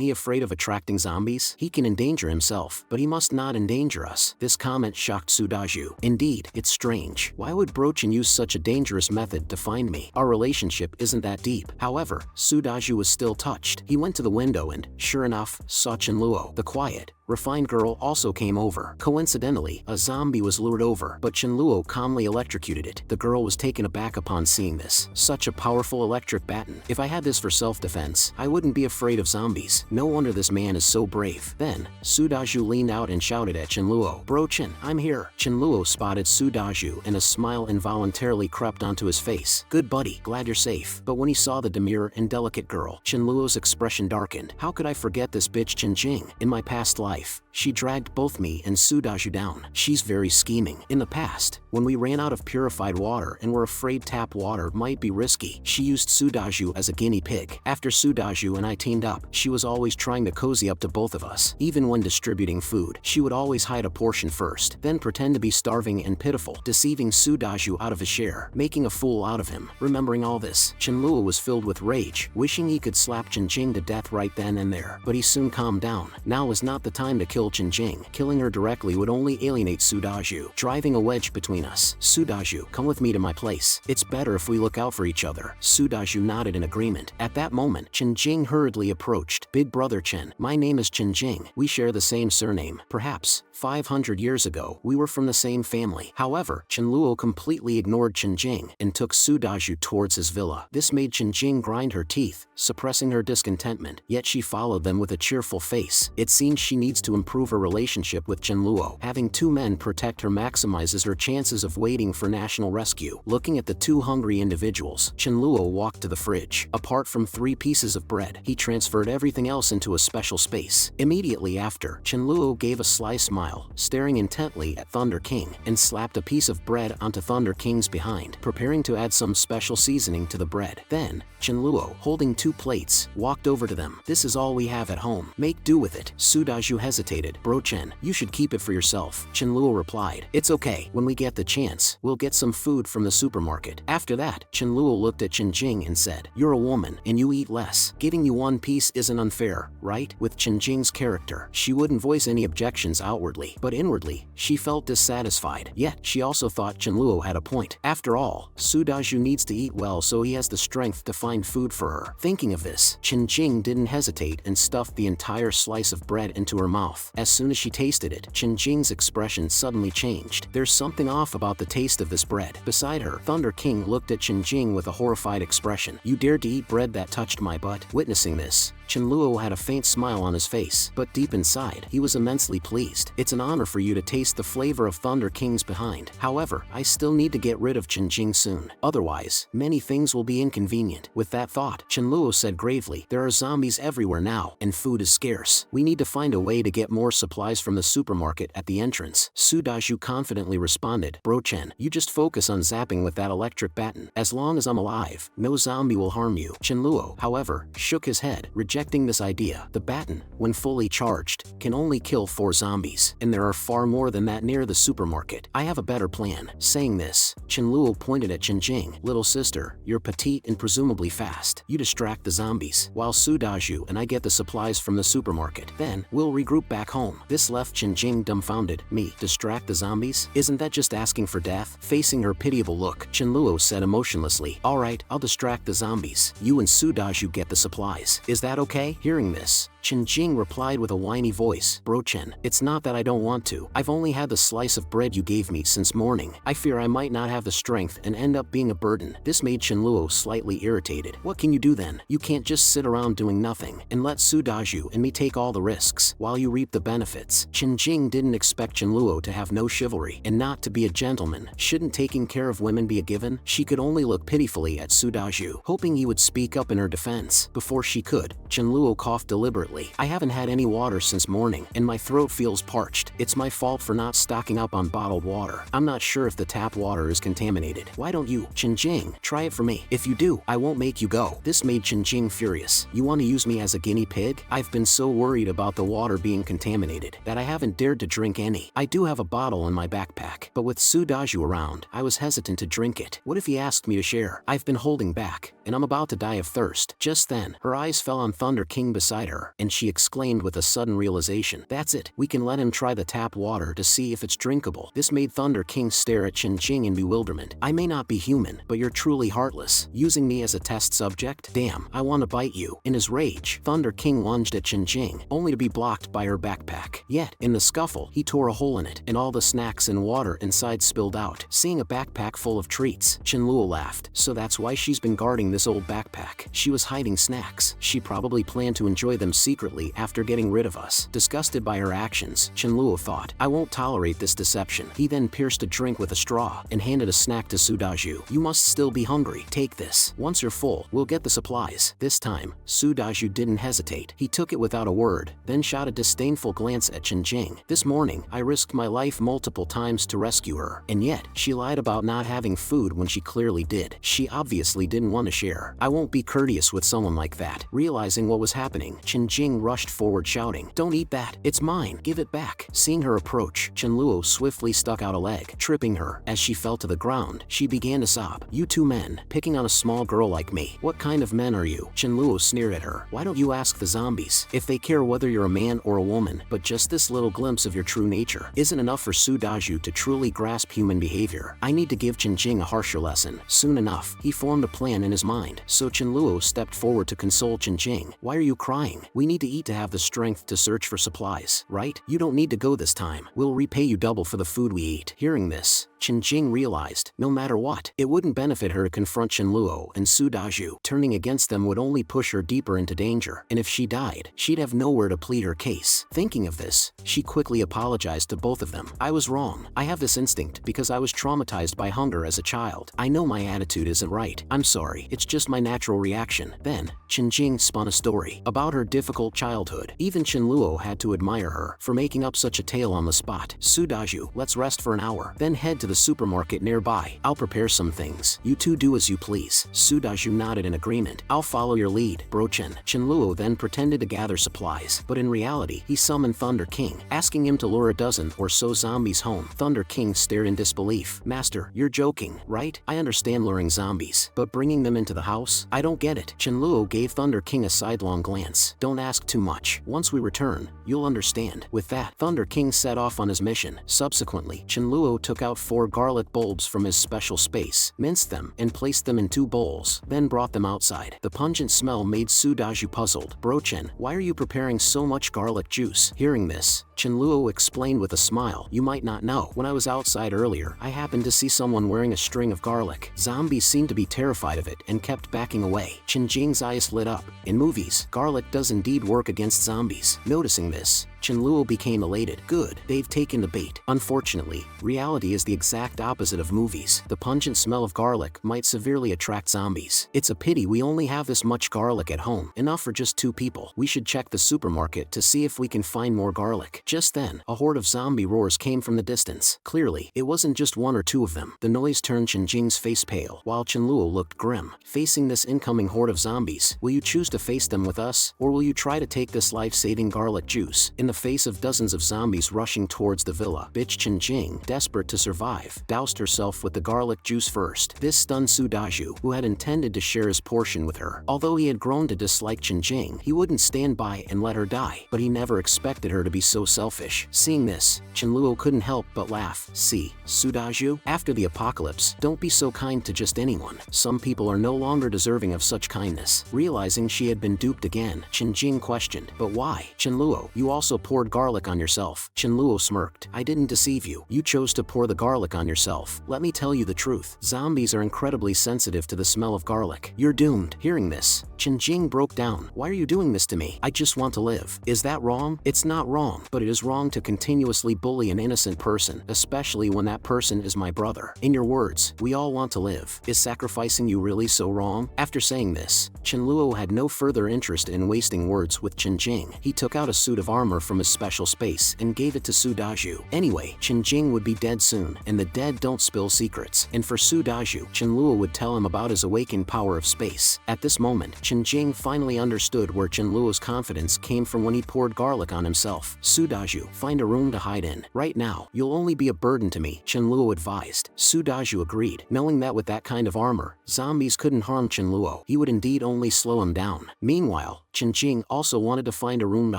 he afraid of attracting zombies? He can endanger himself, but he must not endanger us. This comment shocked Su Dazhu. Indeed, it's strange. Why would Brochen use such a dangerous method to find me? Our relationship isn't that deep. However, Su Dazhu was still touched. He went to the window and, sure enough, saw Chen Luo. The quiet, refined girl also came over. Coincidentally, a zombie was lured over, but Chen Luo calmly electrocuted it. The girl was taken aback upon seeing this. Such a powerful electric baton. If I had this for self-defense, I wouldn't be afraid of zombies. No wonder this man is so brave. Then, Su Dazhu leaned out and shouted at Chen Luo, Bro Chen, I'm here. Chen Luo spotted Su Dazhu and a smile involuntarily crept onto his face. Good buddy, glad you're safe. But when he saw the demure and delicate girl, Chen Luo's expression darkened. How could I forget this bitch Chen Jing? In my past life, she dragged both me and Su Dazhu down. She's very scheming. In the past, when we ran out of purified water and were afraid tap water might be risky, she used Su Dazhu as a guinea pig. After Su Dazhu and I teamed up, she was always trying to cozy up to both of us. Even when distributing food, she would always hide a portion first, then pretend to be starving and pitiful, deceiving Su Dazhu out of his share, making a fool out of him. Remembering all this, Chen Luo was filled with rage, wishing he could slap Chen Jing to death right then and there. But he soon calmed down. Now was not the time to kill Chen Jing. Killing her directly would only alienate Su Dazhu, driving a wedge between us. Su Dazhu, come with me to my place. It's better if we look out for each other. Su Dazhu nodded in agreement. At that moment, Chen Jing hurriedly approached. Big brother Chen, my name is Chen Jing. We share the same surname. Perhaps 500 years ago, we were from the same family. However, Chen Luo completely ignored Chen Jing and took Su Dazhu towards his villa. This made Chen Jing grind her teeth, suppressing her discontentment, yet she followed them with a cheerful face. It seems she needs to improve her relationship with Chen Luo. Having two men protect her maximizes her chances of waiting for national rescue. Looking at the two hungry individuals, Chen Luo walked to the fridge. Apart from 3 pieces of bread, he transferred everything else into a special space. Immediately after, Chen Luo gave a sly smile, staring intently at Thunder King, and slapped a piece of bread onto Thunder King's behind, preparing to add some special seasoning to the bread. Then, Chen Luo, holding 2 plates, walked over to them. This is all we have at home. Make do with it. Su Dazhu hesitated. Bro Chen, you should keep it for yourself. Chen Luo replied. It's okay. When we get the chance, we'll get some food from the supermarket. After that, Chen Luo looked at Chen Jing and said, you're a woman, and you eat less. Giving you 1 piece isn't unfair, right? With Chen Jing's character, she wouldn't voice any objections outwardly, but inwardly, she felt dissatisfied. Yet, she also thought Chen Luo had a point. After all, Su Dazhu needs to eat well so he has the strength to find food for her. Thinking of this, Chen Jing didn't hesitate and stuffed the entire slice of bread into her mouth. As soon as she tasted it, Chen Jing's expression suddenly changed. There's something off about the taste of this bread. Beside her, Thunder King looked at Chen Jing with a horrified expression. You dared to eat bread that touched my butt? Witnessing this, Chen Luo had a faint smile on his face, but deep inside, he was immensely pleased. It's an honor for you to taste the flavor of Thunder King's behind. However, I still need to get rid of Chen Jing soon. Otherwise, many things will be inconvenient. With that thought, Chen Luo said gravely, there are zombies everywhere now, and food is scarce. We need to find a way to get more supplies from the supermarket at the entrance. Su Dazhu confidently responded, Bro Chen, you just focus on zapping with that electric baton. As long as I'm alive, no zombie will harm you. Chen Luo, however, shook his head, rejecting this idea. The baton, when fully charged, can only kill 4 zombies, and there are far more than that near the supermarket. I have a better plan. Saying this, Chen Luo pointed at Chen Jing. Little sister, you're petite and presumably fast. You distract the zombies, while Su Dazhu and I get the supplies from the supermarket. Then, we'll regroup back home. This left Chen Jing dumbfounded. Me, distract the zombies? Isn't that just asking for death? Facing her pitiable look, Chen Luo said emotionlessly, alright, I'll distract the zombies. You and Su Dazhu get the supplies. Is that okay? Hearing this, Chen Jing replied with a whiny voice, Bro Chen, it's not that I don't want to. I've only had the slice of bread you gave me since morning. I fear I might not have the strength and end up being a burden. This made Chen Luo slightly irritated. What can you do then? You can't just sit around doing nothing and let Su Dazhu and me take all the risks while you reap the benefits. Chen Jing didn't expect Chen Luo to have no chivalry and not to be a gentleman. Shouldn't taking care of women be a given? She could only look pitifully at Su Dazhu, hoping he would speak up in her defense. Before she could, Chen Luo coughed deliberately desperately. I haven't had any water since morning, and my throat feels parched. It's my fault for not stocking up on bottled water. I'm not sure if the tap water is contaminated. Why don't you, Chen Jing, try it for me? If you do, I won't make you go. This made Chen Jing furious. You want to use me as a guinea pig? I've been so worried about the water being contaminated that I haven't dared to drink any. I do have a bottle in my backpack, but with Su Dazhu around, I was hesitant to drink it. What if he asked me to share? I've been holding back, and I'm about to die of thirst. Just then, her eyes fell on Thunder King beside her, and she exclaimed with a sudden realization. That's it. We can let him try the tap water to see if it's drinkable. This made Thunder King stare at Chen Jing in bewilderment. I may not be human, but you're truly heartless. Using me as a test subject? Damn, I want to bite you. In his rage, Thunder King lunged at Chen Jing, only to be blocked by her backpack. Yet, in the scuffle, he tore a hole in it, and all the snacks and water inside spilled out. Seeing a backpack full of treats, Chen Luo laughed. So that's why she's been guarding this old backpack. She was hiding snacks. She probably planned to enjoy them secretly after getting rid of us. Disgusted by her actions, Chen Luo thought, I won't tolerate this deception. He then pierced a drink with a straw and handed a snack to Su Dazhu. You must still be hungry. Take this. Once you're full, we'll get the supplies. This time, Su Dazhu didn't hesitate. He took it without a word, then shot a disdainful glance at Chen Jing. This morning, I risked my life multiple times to rescue her, and yet, she lied about not having food when she clearly did. She obviously didn't want to share. I won't be courteous with someone like that. Realizing what was happening, Chen Jing rushed forward shouting, Don't eat that. It's mine. Give it back. Seeing her approach, Chen Luo swiftly stuck out a leg, tripping her. As she fell to the ground, she began to sob. You two men, picking on a small girl like me. What kind of men are you? Chen Luo sneered at her. Why don't you ask the zombies if they care whether you're a man or a woman? But just this little glimpse of your true nature isn't enough for Su Dazhu to truly grasp human behavior. I need to give Chen Jing a harsher lesson. Soon enough, he formed a plan in his mind. So Chen Luo stepped forward to console Chen Jing. Why are you crying? We need to eat to have the strength to search for supplies, right? You don't need to go this time. We'll repay you double for the food we eat. Hearing this, Chen Jing realized, no matter what, it wouldn't benefit her to confront Chen Luo and Su Dazhu. Turning against them would only push her deeper into danger, and if she died, she'd have nowhere to plead her case. Thinking of this, she quickly apologized to both of them. I was wrong. I have this instinct because I was traumatized by hunger as a child. I know my attitude isn't right. I'm sorry. It's just my natural reaction. Then, Chen Jing spun a story about her difficult childhood. Even Chen Luo had to admire her for making up such a tale on the spot. Su Dazhu, let's rest for an hour, then head to the supermarket nearby. I'll prepare some things. You two do as you please. Su Dazhu nodded in agreement. I'll follow your lead, bro Chen. Chen Luo then pretended to gather supplies, but in reality, he summoned Thunder King, asking him to lure a dozen or so zombies home. Thunder King stared in disbelief. Master, you're joking, right? I understand luring zombies, but bringing them into the house? I don't get it. Chen Luo gave Thunder King a sidelong glance. Don't ask too much. Once we return, you'll understand. With that, Thunder King set off on his mission. Subsequently, Chen Luo took out 4 garlic bulbs from his special space, minced them, and placed them in 2 bowls, then brought them outside. The pungent smell made Su Dazhu puzzled. Bro Chen, why are you preparing so much garlic juice? Hearing this, Chen Luo explained with a smile. You might not know. When I was outside earlier, I happened to see someone wearing a string of garlic. Zombies seemed to be terrified of it and kept backing away. Chen Jing's eyes lit up. In movies, garlic does indeed work against zombies. Noticing this, Chen Luo became elated. Good, they've taken the bait. Unfortunately, reality is the exact opposite of movies. The pungent smell of garlic might severely attract zombies. It's a pity we only have this much garlic at home. Enough for just 2 people. We should check the supermarket to see if we can find more garlic. Just then, a horde of zombie roars came from the distance. Clearly, it wasn't just 1 or 2 of them. The noise turned Chen Jing's face pale, while Chen Luo looked grim. Facing this incoming horde of zombies, will you choose to face them with us, or will you try to take this life-saving garlic juice? In the face of dozens of zombies rushing towards the villa, bitch Chen Jing, desperate to survive, doused herself with the garlic juice first. This stunned Su Dazhu, who had intended to share his portion with her. Although he had grown to dislike Chen Jing, he wouldn't stand by and let her die, but he never expected her to be so selfish. Seeing this, Chen Luo couldn't help but laugh. See, Su Dazhu, after the apocalypse, don't be so kind to just anyone. Some people are no longer deserving of such kindness. Realizing she had been duped again, Chen Jing questioned, but why? Chen Luo, you also poured garlic on yourself. Chen Luo smirked. I didn't deceive you. You chose to pour the garlic on yourself. Let me tell you the truth. Zombies are incredibly sensitive to the smell of garlic. You're doomed. Hearing this, Chen Jing broke down. Why are you doing this to me? I just want to live. Is that wrong? It's not wrong, but it is wrong to continuously bully an innocent person, especially when that person is my brother. In your words, we all want to live. Is sacrificing you really so wrong? After saying this, Chen Luo had no further interest in wasting words with Chen Jing. He took out a suit of armor from his special space and gave it to Su Dazhu. Anyway, Chen Jing would be dead soon, and the dead don't spill secrets. And for Su Dazhu, Chen Luo would tell him about his awakened power of space. At this moment, Chen Jing finally understood where Chen Luo's confidence came from when he poured garlic on himself. Su Dazhu, find a room to hide in. Right now, you'll only be a burden to me, Chen Luo advised. Su Dazhu agreed, knowing that with that kind of armor, zombies couldn't harm Chen Luo. He would indeed only slow him down. Meanwhile, Chen Jing also wanted to find a room to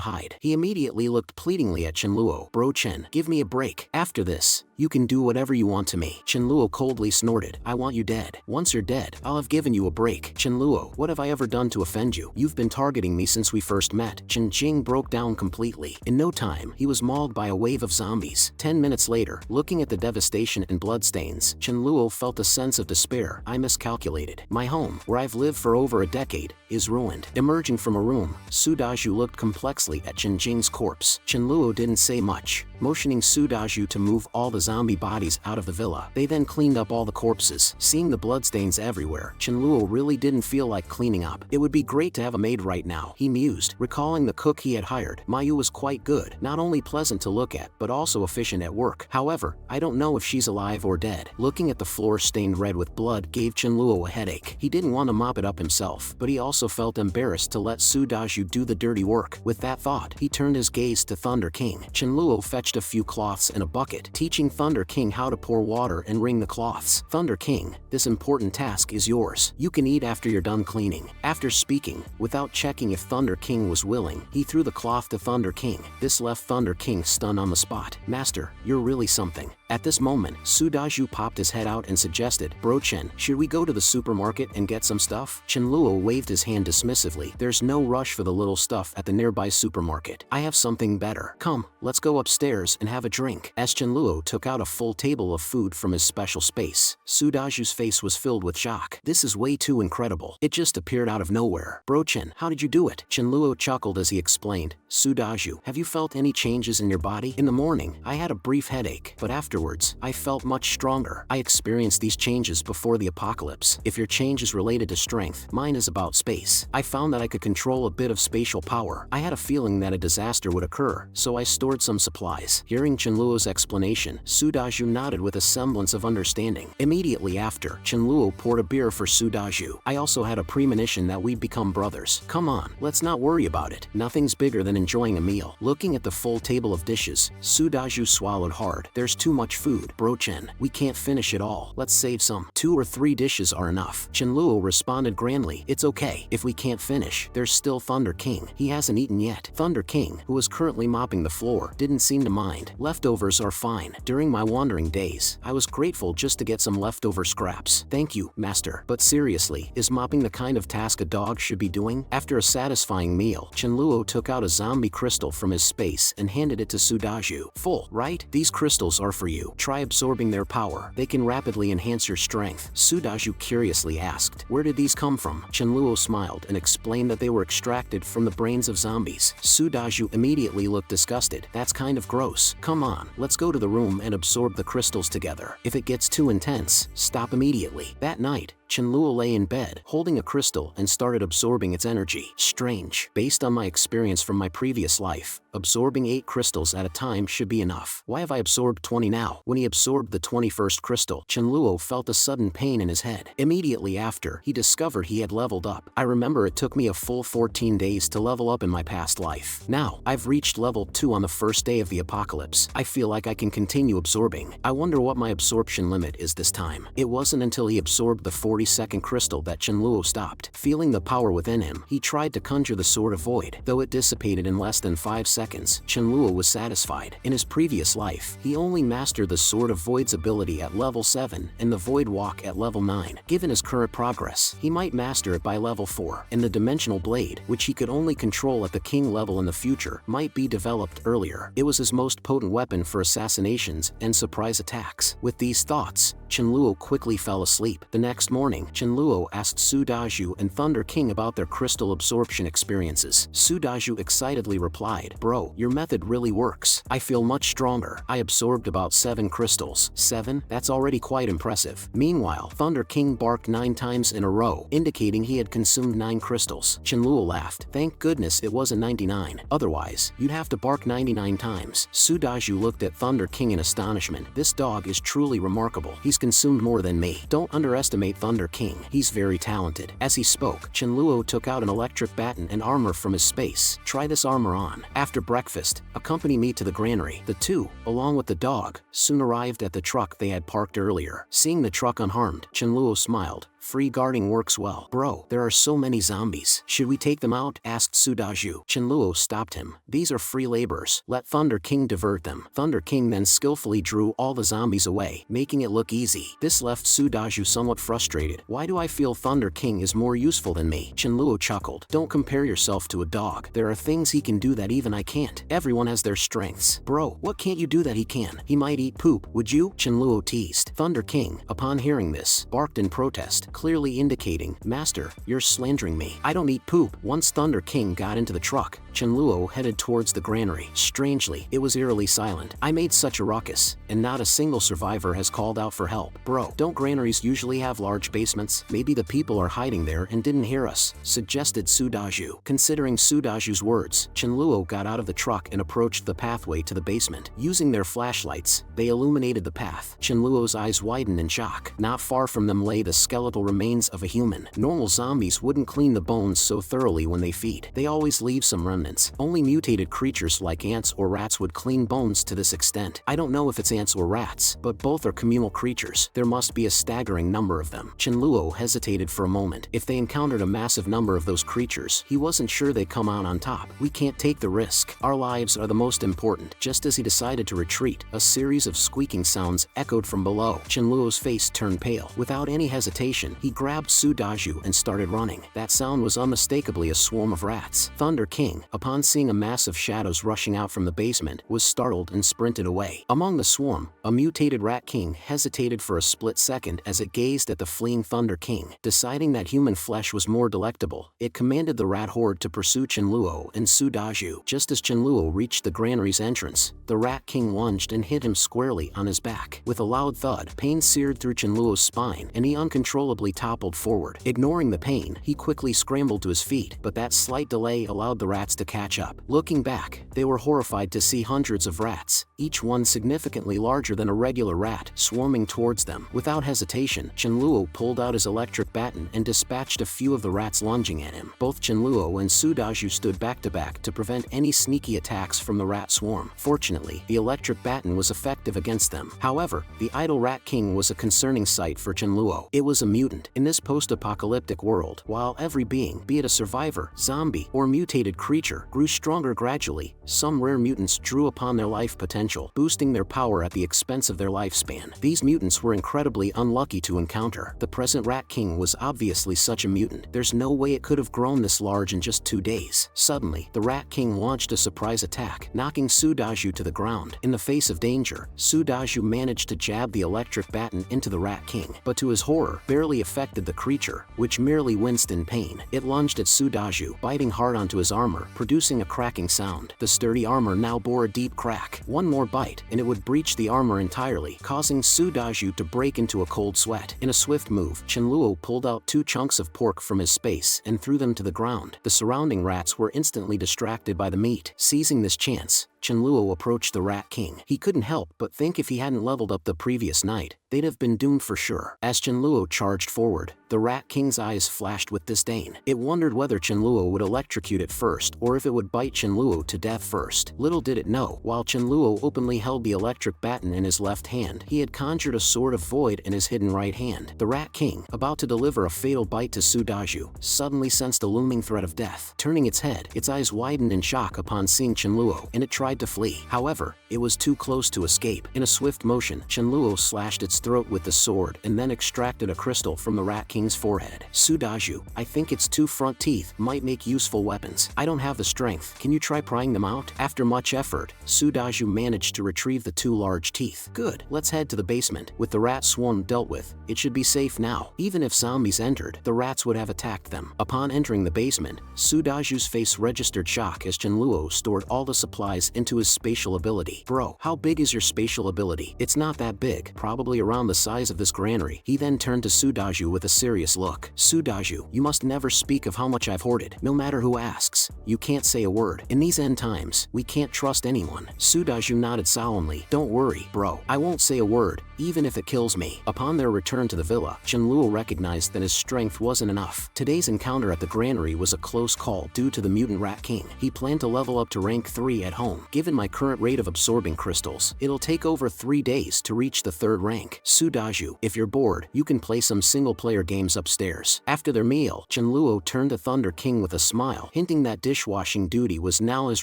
hide. He immediately looked pleadingly at Chen Luo. Bro Chen, give me a break. After this, you can do whatever you want to me. Chen Luo coldly snorted. I want you dead. Once you're dead, I'll have given you a break. Chen Luo, what have I ever done to offend you? You've been targeting me since we first met. Chen Jing broke down completely. In no time, he was mauled by a wave of zombies. 10 minutes later, looking at the devastation and bloodstains, Chen Luo felt a sense of despair. I miscalculated. My home, where I've lived for over a decade, is ruined. Emerging from a room, Su Dazhu looked complexly at Chen Jing's corpse. Chen Luo didn't say much, motioning Su Dazhu to move all the zombie bodies out of the villa. They then cleaned up all the corpses. Seeing the bloodstains everywhere, Chen Luo really didn't feel like cleaning up. It would be great to have a maid right now, he mused, recalling the cook he had hired. Mayu was quite good, not only pleasant to look at, but also efficient at work. However, I don't know if she's alive or dead. Looking at the floor stained red with blood gave Chen Luo a headache. He didn't want to mop it up himself, but he also felt embarrassed to let Su Dazhu do the dirty work. With that thought, he turned his gaze to Thunder King. Chen Luo fetched a few cloths and a bucket, teaching Thunder King how to pour water and wring the cloths. Thunder King, this important task is yours. You can eat after you're done cleaning. After speaking, without checking if Thunder King was willing, he threw the cloth to Thunder King. This left Thunder King stunned on the spot. Master, you're really something. At this moment, Su Dazhu popped his head out and suggested, Bro Chen, should we go to the supermarket and get some stuff? Chen Luo waved his hand dismissively. There's no rush for the little stuff at the nearby supermarket. I have something better. Come, let's go upstairs and have a drink. As Chen Luo took out a full table of food from his special space, Su Dazhu's face was filled with shock. This is way too incredible. It just appeared out of nowhere. Bro Chen, how did you do it? Chen Luo chuckled as he explained. Su Dazhu, have you felt any changes in your body? In the morning, I had a brief headache, but afterwards, I felt much stronger. I experienced these changes before the apocalypse. If your change is related to strength, mine is about space. I found that I could control a bit of spatial power. I had a feeling that a disaster would occur, so I stored some supplies. Hearing Chen Luo's explanation, Su Dazhu nodded with a semblance of understanding. Immediately after, Chen Luo poured a beer for Su Dazhu. I also had a premonition that we'd become brothers. Come on, let's not worry about it. Nothing's bigger than enjoying a meal. Looking at the full table of dishes, Su Dazhu swallowed hard. There's too much food, Bro Chen. We can't finish it all. Let's save some. 2 or 3 dishes are enough. Chen Luo responded grandly. It's okay. If we can't finish, there's still Thunder King. He hasn't eaten yet. Thunder King, who was currently mopping the floor, didn't seem to mind. Leftovers are fine. During my wandering days, I was grateful just to get some leftover scraps. Thank you, master. But seriously, is mopping the kind of task a dog should be doing? After a satisfying meal, Chen Luo took out a zombie crystal from his space and handed it to Su Dazhu. Full, right? These crystals are for you. Try absorbing their power. They can rapidly enhance your strength. Su Dazhu curiously asked, where did these come from? Chen Luo smiled and explained that they were extracted from the brains of zombies. Su Dazhu immediately looked disgusted. That's kind of gross. Come on, let's go to the room and absorb the crystals together. If it gets too intense, stop immediately. That night, Chen Luo lay in bed, holding a crystal and started absorbing its energy. Strange. Based on my experience from my previous life, absorbing 8 crystals at a time should be enough. Why have I absorbed 20 now? When he absorbed the 21st crystal, Chen Luo felt a sudden pain in his head. Immediately after, he discovered he had leveled up. I remember it took me a full 14 days to level up in my past life. Now, I've reached level 2 on the first day of the apocalypse. I feel like I can continue absorbing. I wonder what my absorption limit is this time. It wasn't until he absorbed the 4 42nd crystal that Chen Luo stopped. Feeling the power within him, he tried to conjure the Sword of Void. Though it dissipated in less than 5 seconds, Chen Luo was satisfied. In his previous life, he only mastered the Sword of Void's ability at level 7 and the Void Walk at level 9. Given his current progress, he might master it by level 4, and the Dimensional Blade, which he could only control at the king level in the future, might be developed earlier. It was his most potent weapon for assassinations and surprise attacks. With these thoughts, Chen Luo quickly fell asleep. The next morning, Chen Luo asked Su Dazhu and Thunder King about their crystal absorption experiences. Su Dazhu excitedly replied, "Bro, your method really works. I feel much stronger. I absorbed about 7 crystals." 7? That's already quite impressive. Meanwhile, Thunder King barked 9 times in a row, indicating he had consumed 9 crystals. Chen Luo laughed. "Thank goodness it wasn't 99. Otherwise, you'd have to bark 99 times. Su Dazhu looked at Thunder King in astonishment. This dog is truly remarkable. He's consumed more than me. Don't underestimate Thunder King. He's very talented." As he spoke, Chen Luo took out an electric baton and armor from his space. "Try this armor on. After breakfast, accompany me to the granary." The two, along with the dog, soon arrived at the truck they had parked earlier. Seeing the truck unharmed, Chen Luo smiled. "Free guarding works well. Bro, there are so many zombies. Should we take them out?" asked Su Dazhu. Chen Luo stopped him. "These are free laborers. Let Thunder King divert them." Thunder King then skillfully drew all the zombies away, making it look easy. This left Su Dazhu somewhat frustrated. "Why do I feel Thunder King is more useful than me?" Chen Luo chuckled. "Don't compare yourself to a dog. There are things he can do that even I can't. Everyone has their strengths. Bro, what can't you do that he can? He might eat poop, would you?" Chen Luo teased. Thunder King, upon hearing this, barked in protest, clearly indicating, "Master, you're slandering me. I don't eat poop." Once Thunder King got into the truck, Chen Luo headed towards the granary. Strangely, it was eerily silent. "I made such a ruckus, and not a single survivor has called out for help." "Bro, don't granaries usually have large basements? Maybe the people are hiding there and didn't hear us," suggested Su Dazhu. Considering Su Dazhu's words, Chen Luo got out of the truck and approached the pathway to the basement. Using their flashlights, they illuminated the path. Chen Luo's eyes widened in shock. Not far from them lay the skeletal remains of a human. Normal zombies wouldn't clean the bones so thoroughly when they feed. They always leave some remnants. Only mutated creatures like ants or rats would clean bones to this extent. I don't know if it's ants or rats, but both are communal creatures. There must be a staggering number of them. Chen Luo hesitated for a moment. If they encountered a massive number of those creatures, he wasn't sure they'd come out on top. "We can't take the risk. Our lives are the most important." Just as he decided to retreat, a series of squeaking sounds echoed from below. Chen Luo's face turned pale. Without any hesitation, he grabbed Su Dazhu and started running. That sound was unmistakably a swarm of rats. Thunder King, upon seeing a mass of shadows rushing out from the basement, was startled and sprinted away. Among the swarm, a mutated rat king hesitated for a split second as it gazed at the fleeing Thunder King. Deciding that human flesh was more delectable, it commanded the rat horde to pursue Chen Luo and Su Dazhu. Just as Chen Luo reached the granary's entrance, the rat king lunged and hit him squarely on his back. With a loud thud, pain seared through Chen Luo's spine, and he uncontrollably toppled forward. Ignoring the pain, he quickly scrambled to his feet, but that slight delay allowed the rats to catch up. Looking back, they were horrified to see hundreds of rats, each one significantly larger than a regular rat, swarming towards them. Without hesitation, Chen Luo pulled out his electric baton and dispatched a few of the rats lunging at him. Both Chen Luo and Su Dazhu stood back to back to prevent any sneaky attacks from the rat swarm. Fortunately, the electric baton was effective against them. However, the idle rat king was a concerning sight for Chen Luo. It was a mutant. In this post-apocalyptic world, while every being, be it a survivor, zombie, or mutated creature, grew stronger gradually, some rare mutants drew upon their life potential, boosting their power at the expense of their lifespan. These mutants were incredibly unlucky to encounter. The present Rat King was obviously such a mutant. There's no way it could have grown this large in just 2 days. Suddenly, the Rat King launched a surprise attack, knocking Su Dazhu to the ground. In the face of danger, Su Dazhu managed to jab the electric baton into the Rat King, but to his horror, barely affected the creature, which merely winced in pain. It lunged at Su Dazhu, biting hard onto his armor, producing a cracking sound. The sturdy armor now bore a deep crack. One more bite, and it would breach the armor entirely, causing Su Dazhu to break into a cold sweat. In a swift move, Chen Luo pulled out 2 chunks of pork from his space and threw them to the ground. The surrounding rats were instantly distracted by the meat. Seizing this chance, Chenluo approached the Rat King. He couldn't help but think if he hadn't leveled up the previous night, they'd have been doomed for sure. As Chenluo charged forward, the Rat King's eyes flashed with disdain. It wondered whether Chenluo would electrocute it first or if it would bite Chenluo to death first. Little did it know, while Chenluo openly held the electric baton in his left hand, he had conjured a sword of void in his hidden right hand. The Rat King, about to deliver a fatal bite to Su Dazhu, suddenly sensed a looming threat of death. Turning its head, its eyes widened in shock upon seeing Chenluo, and it tried to flee. However, it was too close to escape. In a swift motion, Chenluo slashed its throat with the sword and then extracted a crystal from the Rat King's forehead. Su Dazhu, I think its two front teeth might make useful weapons. I don't have the strength. Can you try prying them out? After much effort, Su Dazhu managed to retrieve the two large teeth. Good, let's head to the basement. With the rat swarm dealt with, it should be safe now. Even if zombies entered, the rats would have attacked them. Upon entering the basement, Su Dazhu's face registered shock as Chenluo stored all the supplies into his spatial ability. Bro, how big is your spatial ability? It's not that big, probably around the size of this granary. He then turned to Su Dazhu with a serious look. Su Dazhu, you must never speak of how much I've hoarded, no matter who asks. You can't say a word. In these end times, we can't trust anyone. Su Dazhu nodded solemnly. Don't worry, bro. I won't say a word, even if it kills me. Upon their return to the villa, Chenluo recognized that his strength wasn't enough. Today's encounter at the granary was a close call due to the mutant Rat King. He planned to level up to rank 3 at home. Given my current rate of absorbing crystals, it'll take over 3 days to reach the 3rd rank. Su Dazhu, if you're bored, you can play some single-player games upstairs. After their meal, Chenluo turned to Thunder King with a smile, hinting that dishwashing duty was now his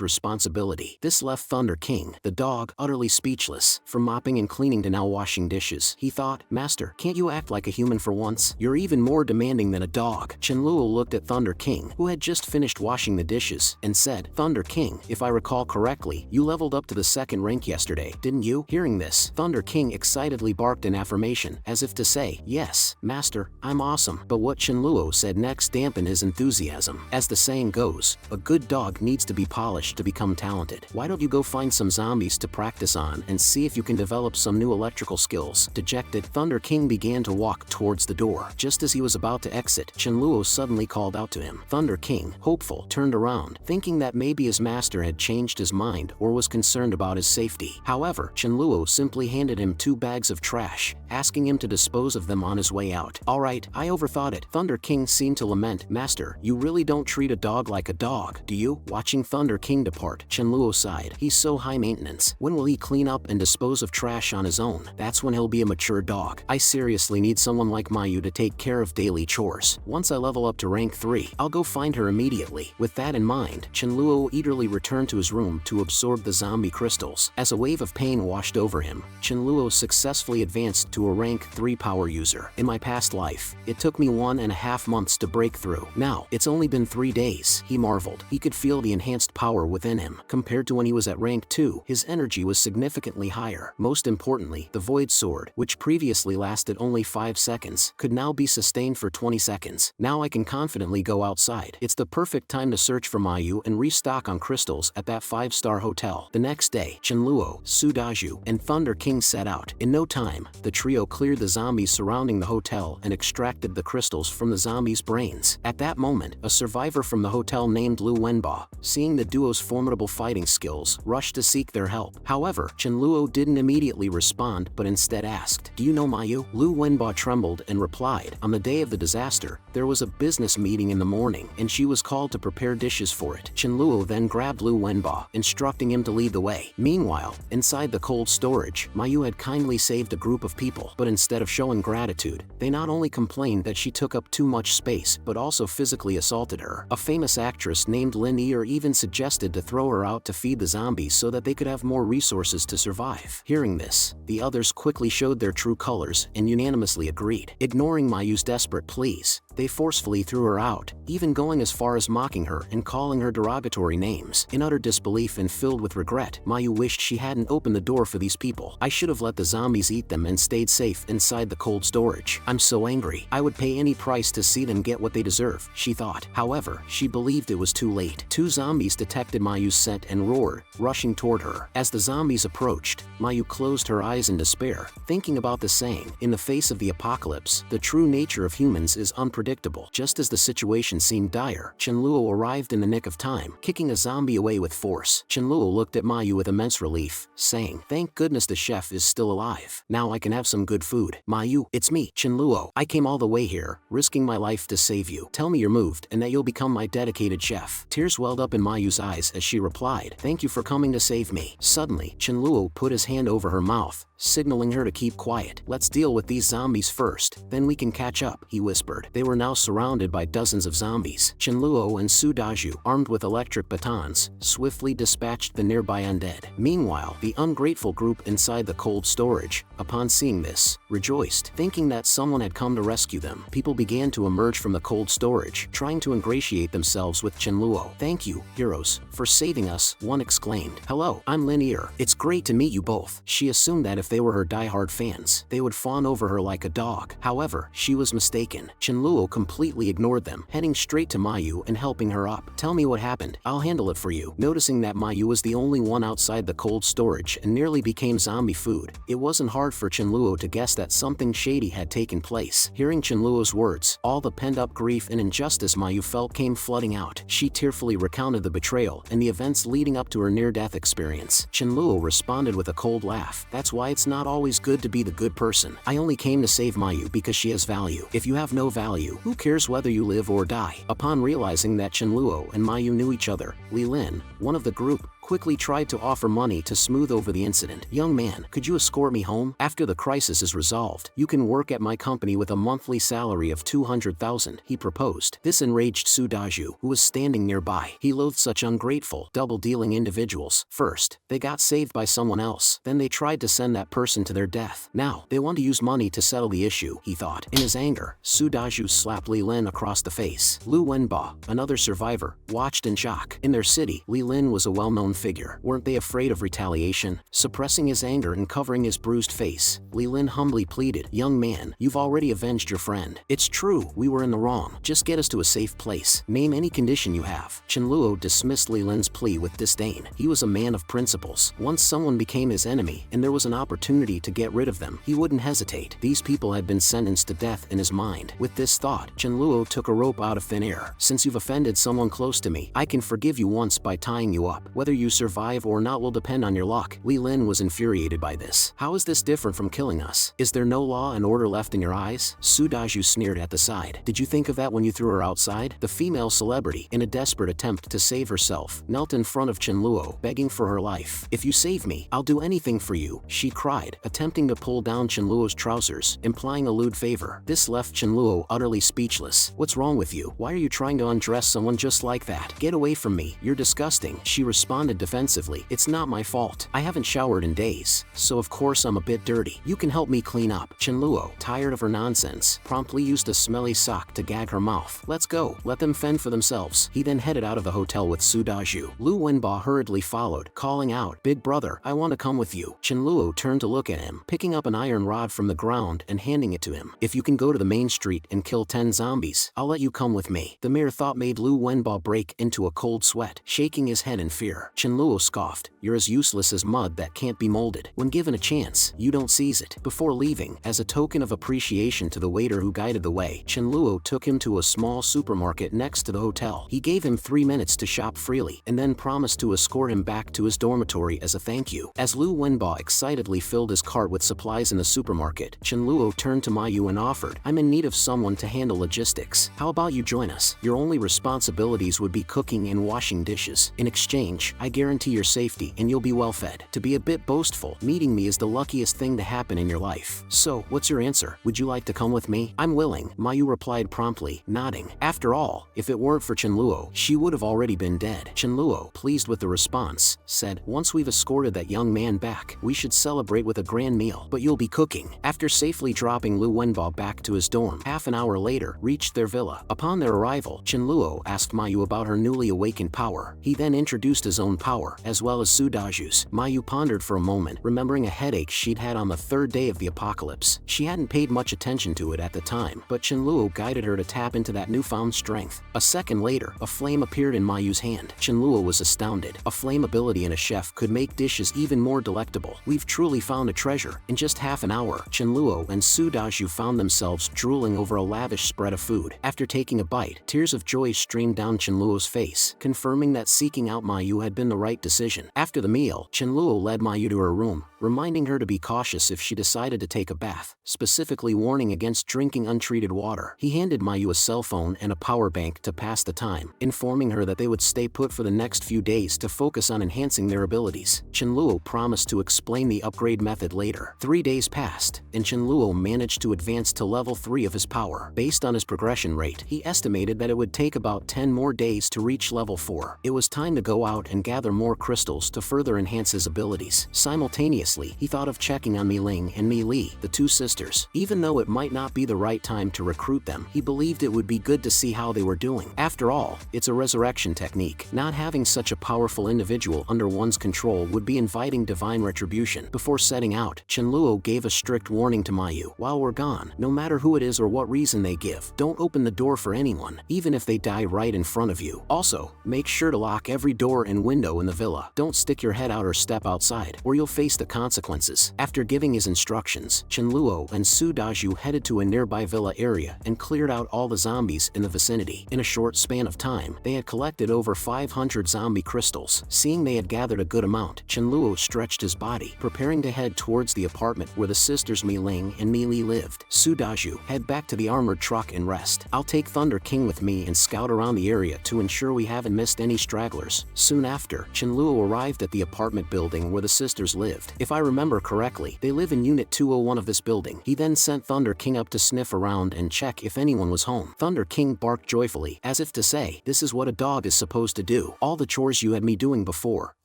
responsibility. This left Thunder King, the dog, utterly speechless. From mopping and cleaning to now washing dishes, he thought, Master, can't you act like a human for once? You're even more demanding than a dog. Chenluo looked at Thunder King, who had just finished washing the dishes, and said, Thunder King, if I recall correctly, you leveled up to the 2nd rank yesterday, didn't you? Hearing this, Thunder King excitedly barked in affirmation, as if to say, yes, Master, I'm awesome. But what Chenluo said next dampened his enthusiasm. As the saying goes, a good dog needs to be polished to become talented. Why don't you go find some zombies to practice on and see if you can develop some new electrical skills? Dejected, Thunder King began to walk towards the door. Just as he was about to exit, Chenluo suddenly called out to him. Thunder King, hopeful, turned around, thinking that maybe his master had changed his mind or was concerned about his safety. However, Chenluo simply handed him 2 bags of trash, asking him to dispose of them on his way out. Alright, I overthought it. Thunder King seemed to lament, Master, you really don't treat a dog like a dog, do you? Watching Thunder King depart, Chenluo sighed. He's so high maintenance. When will he clean up and dispose of trash on his own? That's when he'll be a mature dog. I seriously need someone like Mayu to take care of daily chores. Once I level up to rank 3, I'll go find her immediately. With that in mind, Chenluo eagerly returned to his room to absorb the zombie crystals. As a wave of pain washed over him, Chenluo successfully advanced to a rank 3 power user. In my past life, it took me 1.5 months to break through. Now, it's only been 3 days, he marveled. He could feel the enhanced power within him. Compared to when he was at rank 2, his energy was significantly higher. Most importantly, the Void Sword, which previously lasted only 5 seconds, could now be sustained for 20 seconds. Now I can confidently go outside. It's the perfect time to search for Mayu and restock on crystals at that 5-star hotel. The next day, Chenluo, Su Dazhu, and Thunder King set out. In no time, the trio cleared the zombies surrounding the hotel and extracted the crystals from the zombies' brains. At that moment, a survivor from the hotel named Lu Wenba, seeing the duo's formidable fighting skills, rushed to seek their help. However, Chenluo didn't immediately respond but instead asked, Do you know Mayu? Lu Wenba trembled and replied, On the day of the disaster, there was a business meeting in the morning and she was called to prepare dishes for it. Chenluo then grabbed Lu Wenba, instructing him to lead the way. Meanwhile, inside the cold storage, Mayu had kindly saved a group of people, but instead of showing gratitude, they not only complained that she took up too much space but also physically assaulted her. A famous actress named Lin Ear even suggested to throw her out to feed the zombies so that they could have more resources to survive. Hearing this, the others quickly showed their true colors and unanimously agreed. Ignoring Mayu's desperate pleas, they forcefully threw her out, even going as far as mocking her and calling her derogatory names. In utter disbelief and filled with regret, Mayu wished she hadn't opened the door for these people. I should have let the zombies eat them and stayed safe inside the cold storage. I'm so angry. I would pay any price to see them get what they deserve, she thought. However, she believed it was too late. 2 zombies detected Mayu's scent and roared, rushing toward her. As the zombies approached, Mayu closed her eyes in despair, thinking about the saying, in the face of the apocalypse, the true nature of humans is unpredictable. Just as the situation seemed dire, Chenluo arrived in the nick of time, kicking a zombie away with force. Chenluo Luo looked at Mayu with immense relief, saying, "Thank goodness the chef is still alive. Now I can have some good food." "Mayu, it's me, Chen Luo. I came all the way here, risking my life to save you. Tell me you're moved and that you'll become my dedicated chef." Tears welled up in Mayu's eyes as she replied, "Thank you for coming to save me." Suddenly, Chen Luo put his hand over her mouth, signaling her to keep quiet. "Let's deal with these zombies first, then we can catch up," he whispered. They were now surrounded by dozens of zombies. Chen Luo and Su Dazhu, armed with electric batons, swiftly dispatched the nearby undead. Meanwhile, the ungrateful group inside the cold storage, upon seeing this, rejoiced, thinking that someone had come to rescue them. People began to emerge from the cold storage, trying to ingratiate themselves with Chen Luo. "Thank you, heroes, for saving us," one exclaimed. "Hello, I'm Linear. It's great to meet you both." She assumed that if they were her die-hard fans, they would fawn over her like a dog. However, she was mistaken. Chen Luo completely ignored them, heading straight to Mayu and helping her up. "Tell me what happened. I'll handle it for you." Noticing that Mayu was the only one outside the cold storage and nearly became zombie food, it wasn't hard for Chen Luo to guess that something shady had taken place. Hearing Chen Luo's words, all the pent-up grief and injustice Mayu felt came flooding out. She tearfully recounted the betrayal and the events leading up to her near-death experience. Chen Luo responded with a cold laugh. "That's why it's not always good to be the good person. I only came to save Mayu because she has value. If you have no value, who cares whether you live or die?" Upon realizing that Chen Luo and Mayu knew each other, Li Lin, one of the group, quickly tried to offer money to smooth over the incident. "Young man, could you escort me home? After the crisis is resolved, you can work at my company with a monthly salary of 200,000, he proposed. This enraged Su Dazhu, who was standing nearby. He loathed such ungrateful, double-dealing individuals. First, they got saved by someone else, then they tried to send that person to their death. Now, they want to use money to settle the issue, he thought. In his anger, Su Dazhu slapped Li Lin across the face. Lu Wenba, another survivor, watched in shock. In their city, Li Lin was a well-known figure. Weren't they afraid of retaliation? Suppressing his anger and covering his bruised face, Li Lin humbly pleaded, "Young man, you've already avenged your friend. It's true, we were in the wrong. Just get us to a safe place. Name any condition you have." Chen Luo dismissed Li Lin's plea with disdain. He was a man of principles. Once someone became his enemy and there was an opportunity to get rid of them, he wouldn't hesitate. These people had been sentenced to death in his mind. With this thought, Chen Luo took a rope out of thin air. "Since you've offended someone close to me, I can forgive you once by tying you up. Whether you survive or not will depend on your luck." Li Lin was infuriated by this. "How is this different from killing us? Is there no law and order left in your eyes?" Su Dazhu sneered at the side. "Did you think of that when you threw her outside?" The female celebrity, in a desperate attempt to save herself, knelt in front of Chen Luo, begging for her life. "If you save me, I'll do anything for you," she cried, attempting to pull down Chen Luo's trousers, implying a lewd favor. This left Chen Luo utterly speechless. "What's wrong with you? Why are you trying to undress someone just like that? Get away from me, you're disgusting," she responded defensively. "It's not my fault. I haven't showered in days, so of course I'm a bit dirty. You can help me clean up." Chen Luo, tired of her nonsense, promptly used a smelly sock to gag her mouth. "Let's go, let them fend for themselves." He then headed out of the hotel with Su Dazhu. Lu Wenba hurriedly followed, calling out, "Big brother, I want to come with you." Chen Luo turned to look at him, picking up an iron rod from the ground and handing it to him. "If you can go to the main street and kill 10 zombies, I'll let you come with me." The mere thought made Lu Wenba break into a cold sweat, shaking his head in fear. Chen Luo scoffed, "You're as useless as mud that can't be molded. When given a chance, you don't seize it." Before leaving, as a token of appreciation to the waiter who guided the way, Chen Luo took him to a small supermarket next to the hotel. He gave him 3 minutes to shop freely, and then promised to escort him back to his dormitory as a thank you. As Lu Wenba excitedly filled his cart with supplies in the supermarket, Chen Luo turned to Mayu and offered, "I'm in need of someone to handle logistics. How about you join us? Your only responsibilities would be cooking and washing dishes. In exchange, I guarantee your safety and you'll be well fed." To be a bit boastful, meeting me is the luckiest thing to happen in your life. "So, what's your answer? Would you like to come with me?" "I'm willing," Mayu replied promptly, nodding. After all, if it weren't for Chen Luo, she would have already been dead. Chen Luo, pleased with the response, said, "Once we've escorted that young man back, we should celebrate with a grand meal, but you'll be cooking." After safely dropping Lu Wenba back to his dorm, half an hour later, reached their villa. Upon their arrival, Chen Luo asked Mayu about her newly awakened power. He then introduced his own power, as well as Su Dazhu's. Mayu pondered for a moment, remembering a headache she'd had on the 3rd day of the apocalypse. She hadn't paid much attention to it at the time, but Chen Luo guided her to tap into that newfound strength. A second later, a flame appeared in Mayu's hand. Chen Luo was astounded. A flame ability in a chef could make dishes even more delectable. "We've truly found a treasure." In just half an hour, Chen Luo and Su Dazhu found themselves drooling over a lavish spread of food. After taking a bite, tears of joy streamed down Chen Luo's face, confirming that seeking out Mayu had been the the right decision. After the meal, Chen Luo led Mayu to her room, reminding her to be cautious if she decided to take a bath, specifically warning against drinking untreated water. He handed Mayu a cell phone and a power bank to pass the time, informing her that they would stay put for the next few days to focus on enhancing their abilities. Chen Luo promised to explain the upgrade method later. 3 days passed, and Chen Luo managed to advance to level 3 of his power. Based on his progression rate, he estimated that it would take about 10 more days to reach level 4. It was time to go out and gather more crystals to further enhance his abilities. Simultaneously, he thought of checking on Meili and Meili, the two sisters. Even though it might not be the right time to recruit them, he believed it would be good to see how they were doing. After all, it's a resurrection technique. Not having such a powerful individual under one's control would be inviting divine retribution. Before setting out, Chen Luo gave a strict warning to Mayu. While we're gone, no matter who it is or what reason they give, don't open the door for anyone, even if they die right in front of you. Also, make sure to lock every door and window in the villa. Don't stick your head out or step outside, or you'll face the consequences. After giving his instructions, Chen Luo and Su Dazhu headed to a nearby villa area and cleared out all the zombies in the vicinity. In a short span of time, they had collected over 500 zombie crystals. Seeing they had gathered a good amount, Chen Luo stretched his body, preparing to head towards the apartment where the sisters Meili and Meili lived. Su Dazhu, head back to the armored truck and rest. I'll take Thunder King with me and scout around the area to ensure we haven't missed any stragglers. Soon after, Chen Luo arrived at the apartment building where the sisters lived. If I remember correctly, they live in Unit 201 of this building. He then sent Thunder King up to sniff around and check if anyone was home. Thunder King barked joyfully, as if to say, this is what a dog is supposed to do. All the chores you had me doing before,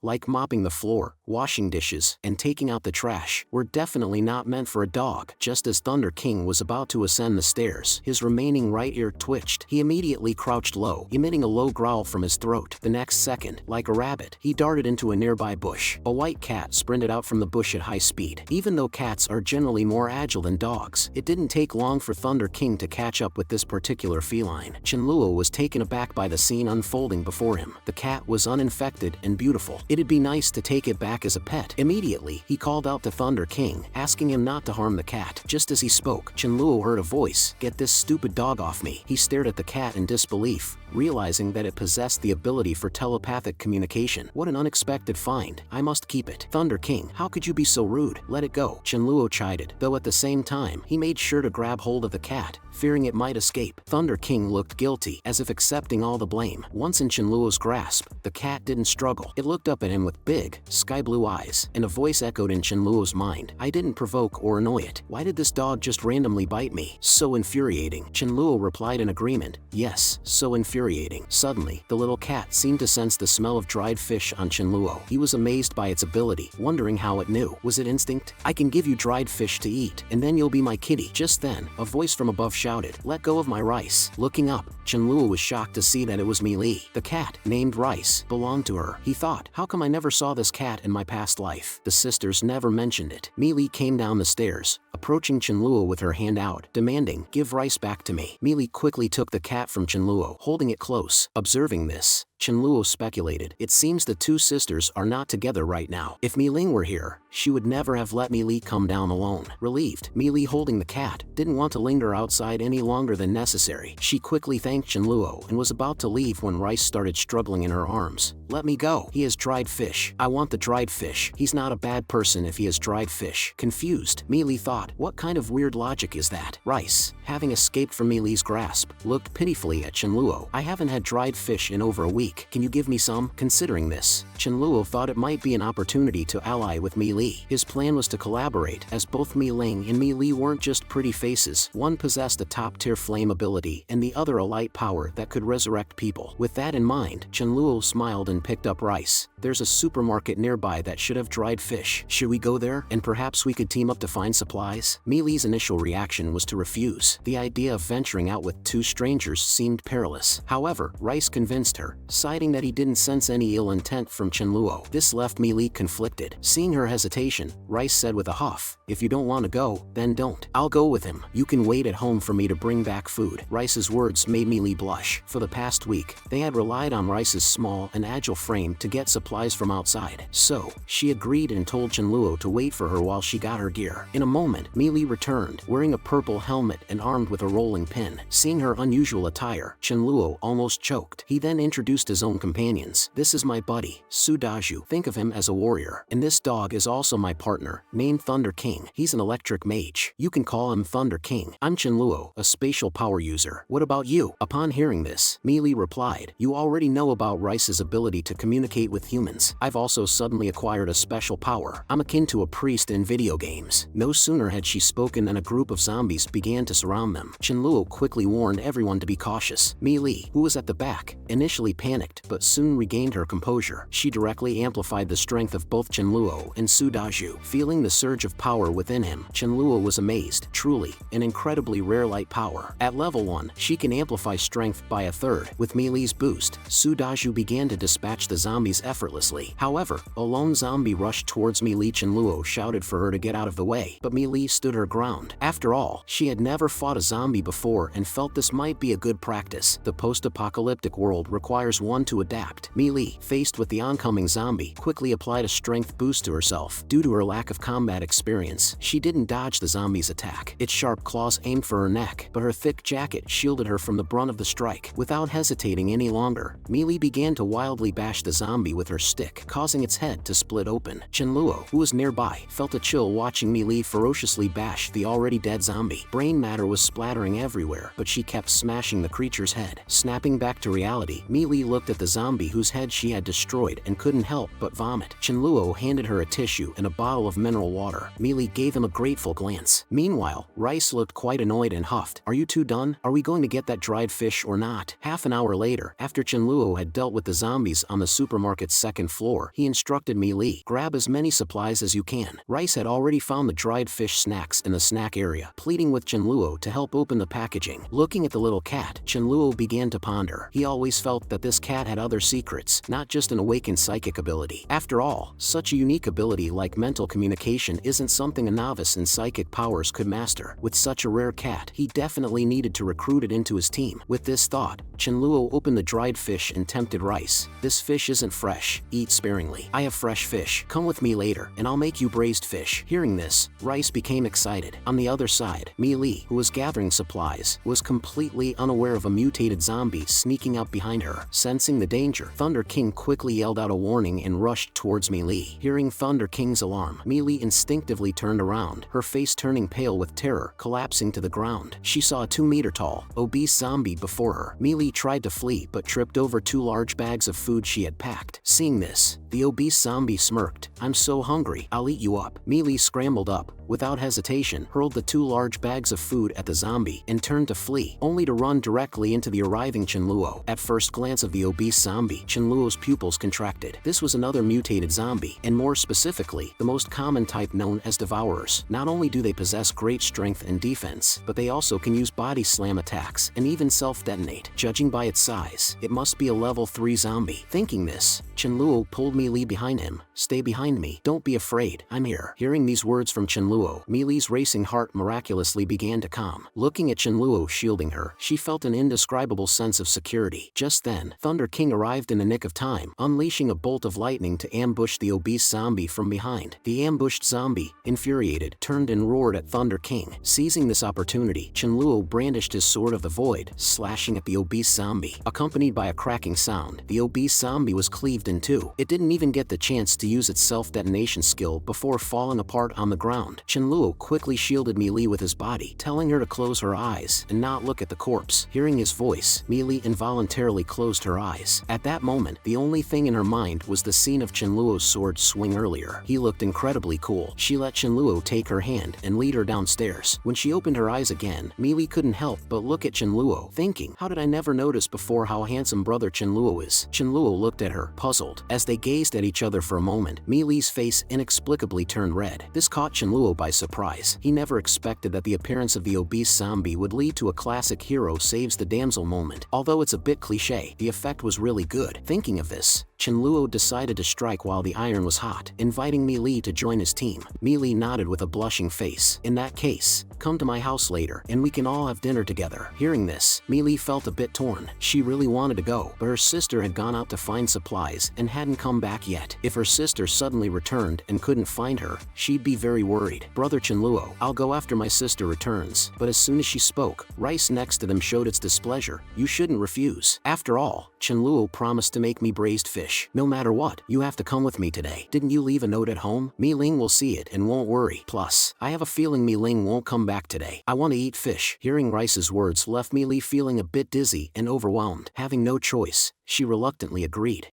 like mopping the floor, washing dishes, and taking out the trash, were definitely not meant for a dog. Just as Thunder King was about to ascend the stairs, his remaining right ear twitched. He immediately crouched low, emitting a low growl from his throat. The next second, like a rabbit, he darted into a nearby bush. A white cat sprinted out from the bush at high speed. Even though cats are generally more agile than dogs, it didn't take long for Thunder King to catch up with this particular feline. Chen Luo was taken aback by the scene unfolding before him. The cat was uninfected and beautiful. It'd be nice to take it back as a pet. Immediately, he called out to Thunder King, asking him not to harm the cat. Just as he spoke, Chen Luo heard a voice, "Get this stupid dog off me." He stared at the cat in disbelief, realizing that it possessed the ability for telepathic communication. What an unexpected find. I must keep it. Thunder King, how could you be so rude? Let it go. Chen Luo chided, though at the same time, he made sure to grab hold of the cat, fearing it might escape. Thunder King looked guilty, as if accepting all the blame. Once in Chen Luo's grasp, the cat didn't struggle. It looked up at him with big, sky-blue eyes, and a voice echoed in Chen Luo's mind. I didn't provoke or annoy it. Why did this dog just randomly bite me? So infuriating. Chen Luo replied in agreement, yes, so infuriating. Suddenly, the little cat seemed to sense the smell of dried fish on Chen Luo. He was amazed by its ability, wondering how it knew. Was it instinct? I can give you dried fish to eat, and then you'll be my kitty. Just then, a voice from above shouted, let go of my Rice. Looking up, Chen Luo was shocked to see that it was Meili. The cat, named Rice, belonged to her. He thought, how come I never saw this cat in my past life? The sisters never mentioned it. Meili came down the stairs, approaching Chen Luo with her hand out, demanding, give Rice back to me. Meili quickly took the cat from Chen Luo, holding it close. Observing this, Chen Luo speculated, it seems the two sisters are not together right now. If Meili were here, she would never have let Meili come down alone. Relieved, Meili, holding the cat, didn't want to linger outside any longer than necessary. She quickly thanked Chen Luo and was about to leave when Rice started struggling in her arms. Let me go. He has dried fish. I want the dried fish. He's not a bad person if he has dried fish. Confused, Meili thought, what kind of weird logic is that? Rice, having escaped from Meili's grasp, looked pitifully at Chen Luo. I haven't had dried fish in over a week. Can you give me some? Considering this, Chen Luo thought it might be an opportunity to ally with Meili. His plan was to collaborate, as both Meili and Meili weren't just pretty faces. One possessed a top-tier flame ability, and the other a light power that could resurrect people. With that in mind, Chen Luo smiled and picked up Rice. There's a supermarket nearby that should have dried fish. Should we go there? And perhaps we could team up to find supplies? Meili's initial reaction was to refuse. The idea of venturing out with two strangers seemed perilous. However, Rice convinced her, citing that he didn't sense any ill intent from Chen Luo. This left Meili conflicted. Seeing her hesitation, Rice said with a huff, if you don't want to go, then don't. I'll go with him. You can wait at home for me to bring back food. Rice's words made Meili blush. For the past week, they had relied on Rice's small and agile frame to get supplies from outside. So, she agreed and told Chen Luo to wait for her while she got her gear. In a moment, Meili returned, wearing a purple helmet and armed with a rolling pin. Seeing her unusual attire, Chen Luo almost choked. He then introduced his own companions. This is my buddy, Su Dazhu. Think of him as a warrior. And this dog is also my partner, named Thunder King. He's an electric mage. You can call him Thunder King. I'm Chen Luo, a spatial power user. What about you? Upon hearing this, Meili replied, you already know about Rice's ability to communicate with humans. I've also suddenly acquired a special power. I'm akin to a priest in video games. No sooner had she spoken than a group of zombies began to surround them. Chen Luo quickly warned everyone to be cautious. Meili, who was at the back, initially panicked but soon regained her composure. She directly amplified the strength of both Chen Luo and Su Dazhu. Feeling the surge of power within him, Chen Luo was amazed. Truly, an incredibly rare light power. At level 1, she can amplify strength by a third. With Meili's boost, Su Dazhu began to dispatch the zombies effortlessly. However, a lone zombie rushed towards Meili. Chen Luo shouted for her to get out of the way, but Meili stood her ground. After all, she had never fought a zombie before and felt this might be a good practice. The post-apocalyptic world requires one to adapt. Meili, faced with the oncoming zombie, quickly applied a strength boost to herself. Due to her lack of combat experience, she didn't dodge the zombie's attack. Its sharp claws aimed for her neck, but her thick jacket shielded her from the brunt of the strike. Without hesitating any longer, Meili began to wildly bash the zombie with her stick, causing its head to split open. Chen Luo, who was nearby, felt a chill watching Meili ferociously bash the already dead zombie. Brain matter was splattering everywhere, but she kept smashing the creature's head. Snapping back to reality, Meili looked at the zombie whose head she had destroyed and couldn't help but vomit. Chen Luo handed her a tissue and a bottle of mineral water. Meili gave him a grateful glance. Meanwhile, Rice looked quite annoyed and huffed. Are you two done? Are we going to get that dried fish or not? Half an hour later, after Chen Luo had dealt with the zombies on the supermarket's second floor, he instructed Meili, grab as many supplies as you can. Rice had already found the dried fish snacks in the snack area, pleading with Chen Luo to help open the packaging. Looking at the little cat, Chen Luo began to ponder. He always felt that this cat had other secrets, not just an awakened psychic ability. After all, such a unique ability like mental communication isn't something a novice in psychic powers could master. With such a rare cat, he definitely needed to recruit it into his team. With this thought, Chen Luo opened the dried fish and tempted Rice. This fish isn't fresh. Eat sparingly. I have fresh fish. Come with me later, and I'll make you braised fish. Hearing this, Rice became excited. On the other side, Meili, who was gathering supplies, was completely unaware of a mutated zombie sneaking up behind her. Sensing the danger, Thunder King quickly yelled out a warning and rushed towards Meili. Hearing Thunder King's alarm, Meili instinctively turned around, her face turning pale with terror, collapsing to the ground. She saw a 2-meter-tall, obese zombie before her. Meili tried to flee but tripped over 2 large bags of food she had packed. Seeing this, the obese zombie smirked. I'm so hungry, I'll eat you up. Meili scrambled up, without hesitation, hurled the 2 large bags of food at the zombie and turned to flee, only to run directly into the arriving Chen Luo. At first glance of the obese zombie, Chen Luo's pupils contracted. This was another mutated zombie, and more specifically, the most common type known as Devourers. Not only do they possess great strength and defense, but they also can use body slam attacks and even self-detonate. Judging by its size, it must be a level 3 zombie. Thinking this, Chen Luo pulled Meili behind him. Stay behind me. Don't be afraid. I'm here. Hearing these words from Chen Luo, Meili's racing heart miraculously began to calm. Looking at Chen Luo shielding her, she felt an indescribable sense of security. Just then, Thunder King arrived in the nick of time, unleashing a bolt of lightning to ambush the obese zombie from behind. The ambushed zombie, infuriated, turned and roared at Thunder King. Seizing this opportunity, Chen Luo brandished his sword of the void, slashing at the obese zombie. Accompanied by a cracking sound, the obese zombie was cleaved in two. It didn't even get the chance to use its self-detonation skill before falling apart on the ground. Chen Luo quickly shielded Meili with his body, telling her to close her eyes and not look at the corpse. Hearing his voice, Meili involuntarily closed her eyes. At that moment, the only thing in her mind was the scene of Chen Luo's sword swing earlier. He looked incredibly cool. She let Chen Luo take her hand and lead her downstairs. When she opened her eyes again, Meili couldn't help but look at Chen Luo, thinking, how did I never notice before how handsome brother Chen Luo is? Chen Luo looked at her, puzzled. As they gazed at each other for a moment, Meili's face inexplicably turned red. This caught Chen Luo by surprise. He never expected that the appearance of the obese zombie would lead to a classic hero saves the damsel moment. Although it's a bit cliche, the effect was really good. Thinking of this, Chen Luo decided to strike while the iron was hot, inviting Meili to join his team. Meili nodded with a blushing face. In that case, come to my house later, and we can all have dinner together. Hearing this, Meili felt a bit torn. She really wanted to go, but her sister had gone out to find supplies and hadn't come back yet. If her sister suddenly returned and couldn't find her, she'd be very worried. Brother Chen Luo, I'll go after my sister returns. But as soon as she spoke, Rice next to them showed its displeasure. You shouldn't refuse. After all, Chen Luo promised to make me braised fish. fish. No matter what, you have to come with me today. Didn't you leave a note at home? Meili will see it and won't worry. Plus, I have a feeling Meili won't come back today. I want to eat fish. Hearing Rice's words left Meili feeling a bit dizzy and overwhelmed. Having no choice, she reluctantly agreed.